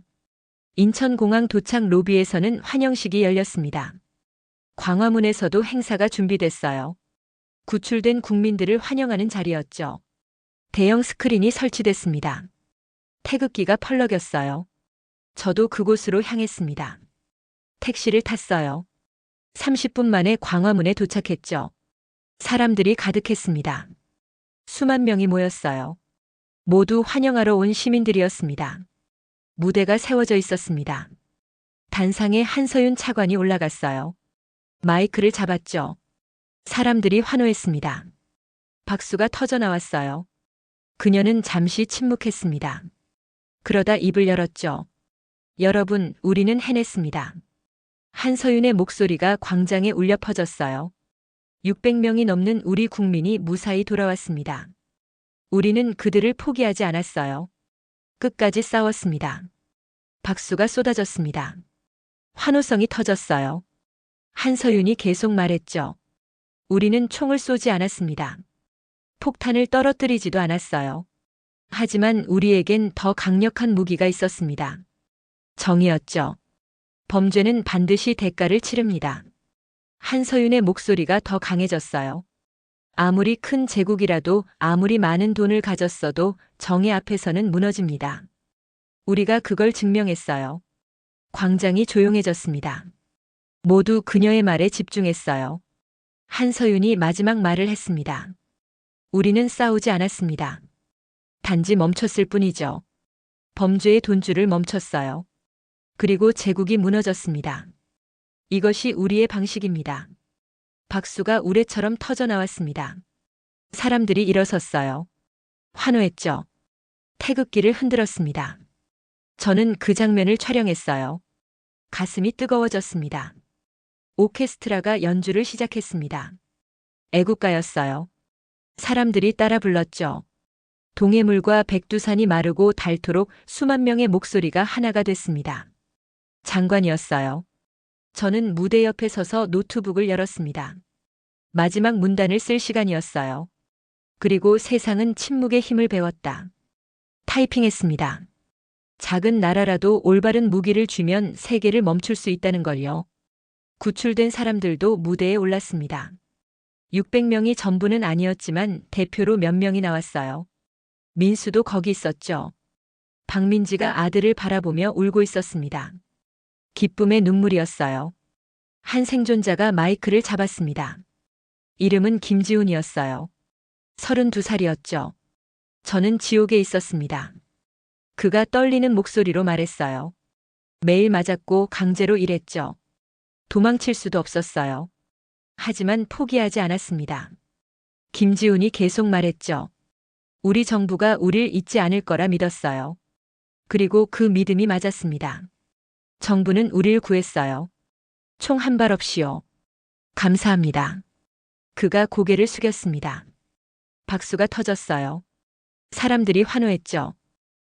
인천공항 도착 로비에서는 환영식이 열렸습니다. 광화문에서도 행사가 준비됐어요. 구출된 국민들을 환영하는 자리였죠. 대형 스크린이 설치됐습니다. 태극기가 펄럭였어요. 저도 그곳으로 향했습니다. 택시를 탔어요. 30분 만에 광화문에 도착했죠. 사람들이 가득했습니다. 수만 명이 모였어요. 모두 환영하러 온 시민들이었습니다. 무대가 세워져 있었습니다. 단상에 한서윤 차관이 올라갔어요. 마이크를 잡았죠. 사람들이 환호했습니다. 박수가 터져 나왔어요. 그녀는 잠시 침묵했습니다. 그러다 입을 열었죠. 여러분, 우리는 해냈습니다. 한서윤의 목소리가 광장에 울려 퍼졌어요. 600명이 넘는 우리 국민이 무사히 돌아왔습니다. 우리는 그들을 포기하지 않았어요. 끝까지 싸웠습니다. 박수가 쏟아졌습니다. 환호성이 터졌어요. 한서윤이 계속 말했죠. 우리는 총을 쏘지 않았습니다. 폭탄을 떨어뜨리지도 않았어요. 하지만 우리에겐 더 강력한 무기가 있었습니다. 정의였죠. 범죄는 반드시 대가를 치릅니다. 한서윤의 목소리가 더 강해졌어요. 아무리 큰 제국이라도 아무리 많은 돈을 가졌어도 정의 앞에서는 무너집니다. 우리가 그걸 증명했어요. 광장이 조용해졌습니다. 모두 그녀의 말에 집중했어요. 한서윤이 마지막 말을 했습니다. 우리는 싸우지 않았습니다. 단지 멈췄을 뿐이죠. 범죄의 돈줄을 멈췄어요. 그리고 제국이 무너졌습니다. 이것이 우리의 방식입니다. 박수가 우레처럼 터져 나왔습니다. 사람들이 일어섰어요. 환호했죠. 태극기를 흔들었습니다. 저는 그 장면을 촬영했어요. 가슴이 뜨거워졌습니다. 오케스트라가 연주를 시작했습니다. 애국가였어요. 사람들이 따라 불렀죠. 동해물과 백두산이 마르고 닳도록 수만 명의 목소리가 하나가 됐습니다. 장관이었어요. 저는 무대 옆에 서서 노트북을 열었습니다. 마지막 문단을 쓸 시간이었어요. 그리고 세상은 침묵의 힘을 배웠다. 타이핑했습니다. 작은 나라라도 올바른 무기를 쥐면 세계를 멈출 수 있다는 걸요. 구출된 사람들도 무대에 올랐습니다. 600명이 전부는 아니었지만 대표로 몇 명이 나왔어요. 민수도 거기 있었죠. 박민지가 아들을 바라보며 울고 있었습니다. 기쁨의 눈물이었어요. 한 생존자가 마이크를 잡았습니다. 이름은 김지훈이었어요. 32살이었죠. 저는 지옥에 있었습니다. 그가 떨리는 목소리로 말했어요. 매일 맞았고 강제로 일했죠. 도망칠 수도 없었어요. 하지만 포기하지 않았습니다. 김지훈이 계속 말했죠. 우리 정부가 우릴 잊지 않을 거라 믿었어요. 그리고 그 믿음이 맞았습니다. 정부는 우릴 구했어요. 총 한 발 없이요. 감사합니다. 그가 고개를 숙였습니다. 박수가 터졌어요. 사람들이 환호했죠.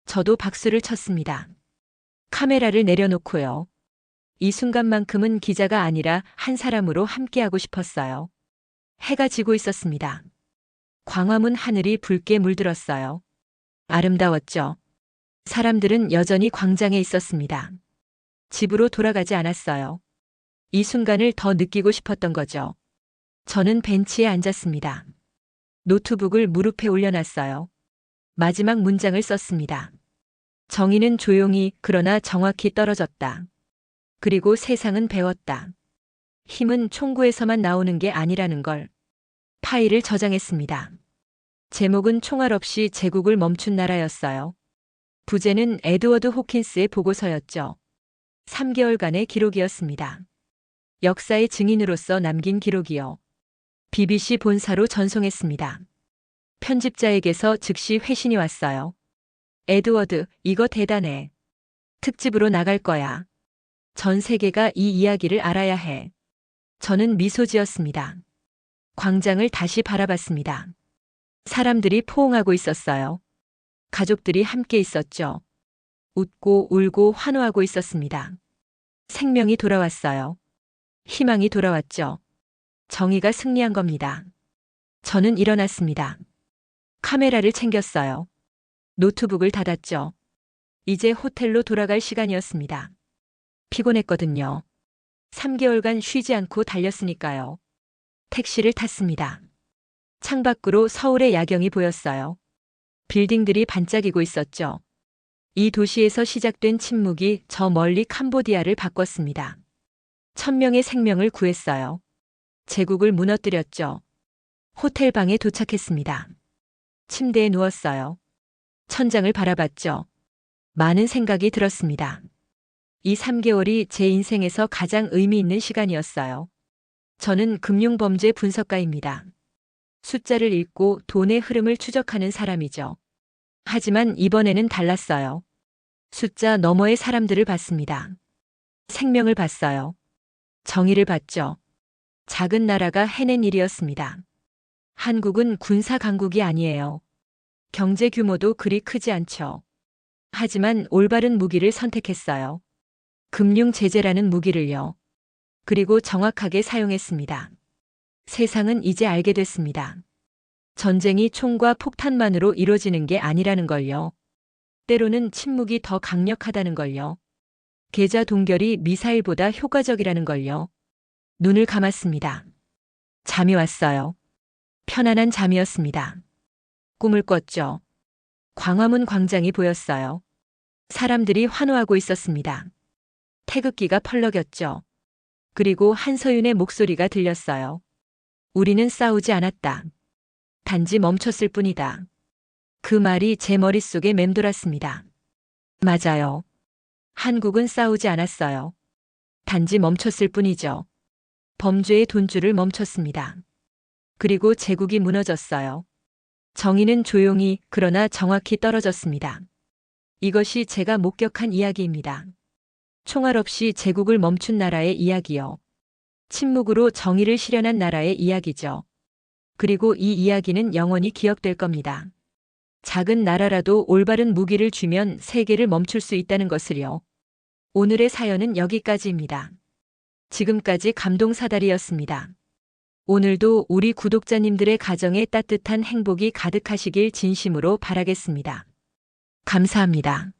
저도 박수를 쳤습니다. 카메라를 내려놓고요. 이 순간만큼은 기자가 아니라 한 사람으로 함께하고 싶었어요. 해가 지고 있었습니다. 광화문 하늘이 붉게 물들었어요. 아름다웠죠. 사람들은 여전히 광장에 있었습니다. 집으로 돌아가지 않았어요. 이 순간을 더 느끼고 싶었던 거죠. 저는 벤치에 앉았습니다. 노트북을 무릎에 올려놨어요. 마지막 문장을 썼습니다. 정의는 조용히 그러나 정확히 떨어졌다. 그리고 세상은 배웠다. 힘은 총구에서만 나오는 게 아니라는 걸. 파일을 저장했습니다. 제목은 총알 없이 제국을 멈춘 나라였어요. 부제는 에드워드 호킨스의 보고서였죠. 3개월간의 기록이었습니다. 역사의 증인으로서 남긴 기록이요. BBC 본사로 전송했습니다. 편집자에게서 즉시 회신이 왔어요. 에드워드, 이거 대단해. 특집으로 나갈 거야. 전 세계가 이 이야기를 알아야 해. 저는 미소 지었습니다. 광장을 다시 바라봤습니다. 사람들이 포옹하고 있었어요. 가족들이 함께 있었죠. 웃고 울고 환호하고 있었습니다. 생명이 돌아왔어요. 희망이 돌아왔죠. 정의가 승리한 겁니다. 저는 일어났습니다. 카메라를 챙겼어요. 노트북을 닫았죠. 이제 호텔로 돌아갈 시간이었습니다. 피곤했거든요. 3개월간 쉬지 않고 달렸으니까요. 택시를 탔습니다. 창밖으로 서울의 야경이 보였어요. 빌딩들이 반짝이고 있었죠. 이 도시에서 시작된 침묵이 저 멀리 캄보디아를 바꿨습니다. 1000명의 생명을 구했어요. 제국을 무너뜨렸죠. 호텔 방에 도착했습니다. 침대에 누웠어요. 천장을 바라봤죠. 많은 생각이 들었습니다. 이 3개월이 제 인생에서 가장 의미 있는 시간이었어요. 저는 금융범죄 분석가입니다. 숫자를 읽고 돈의 흐름을 추적하는 사람이죠. 하지만 이번에는 달랐어요. 숫자 너머의 사람들을 봤습니다. 생명을 봤어요. 정의를 봤죠. 작은 나라가 해낸 일이었습니다. 한국은 군사 강국이 아니에요. 경제 규모도 그리 크지 않죠. 하지만 올바른 무기를 선택했어요. 금융 제재라는 무기를요. 그리고 정확하게 사용했습니다. 세상은 이제 알게 됐습니다. 전쟁이 총과 폭탄만으로 이루어지는 게 아니라는 걸요. 때로는 침묵이 더 강력하다는 걸요. 계좌 동결이 미사일보다 효과적이라는 걸요. 눈을 감았습니다. 잠이 왔어요. 편안한 잠이었습니다. 꿈을 꿨죠. 광화문 광장이 보였어요. 사람들이 환호하고 있었습니다. 태극기가 펄럭였죠. 그리고 한서윤의 목소리가 들렸어요. 우리는 싸우지 않았다. 단지 멈췄을 뿐이다. 그 말이 제 머릿속에 맴돌았습니다. 맞아요. 한국은 싸우지 않았어요. 단지 멈췄을 뿐이죠. 범죄의 돈줄을 멈췄습니다. 그리고 제국이 무너졌어요. 정의는 조용히 그러나 정확히 떨어졌습니다. 이것이 제가 목격한 이야기입니다. 총알 없이 제국을 멈춘 나라의 이야기요. 침묵으로 정의를 실현한 나라의 이야기죠. 그리고 이 이야기는 영원히 기억될 겁니다. 작은 나라라도 올바른 무기를 쥐면 세계를 멈출 수 있다는 것을요. 오늘의 사연은 여기까지입니다. 지금까지 감동사다리였습니다. 오늘도 우리 구독자님들의 가정에 따뜻한 행복이 가득하시길 진심으로 바라겠습니다. 감사합니다.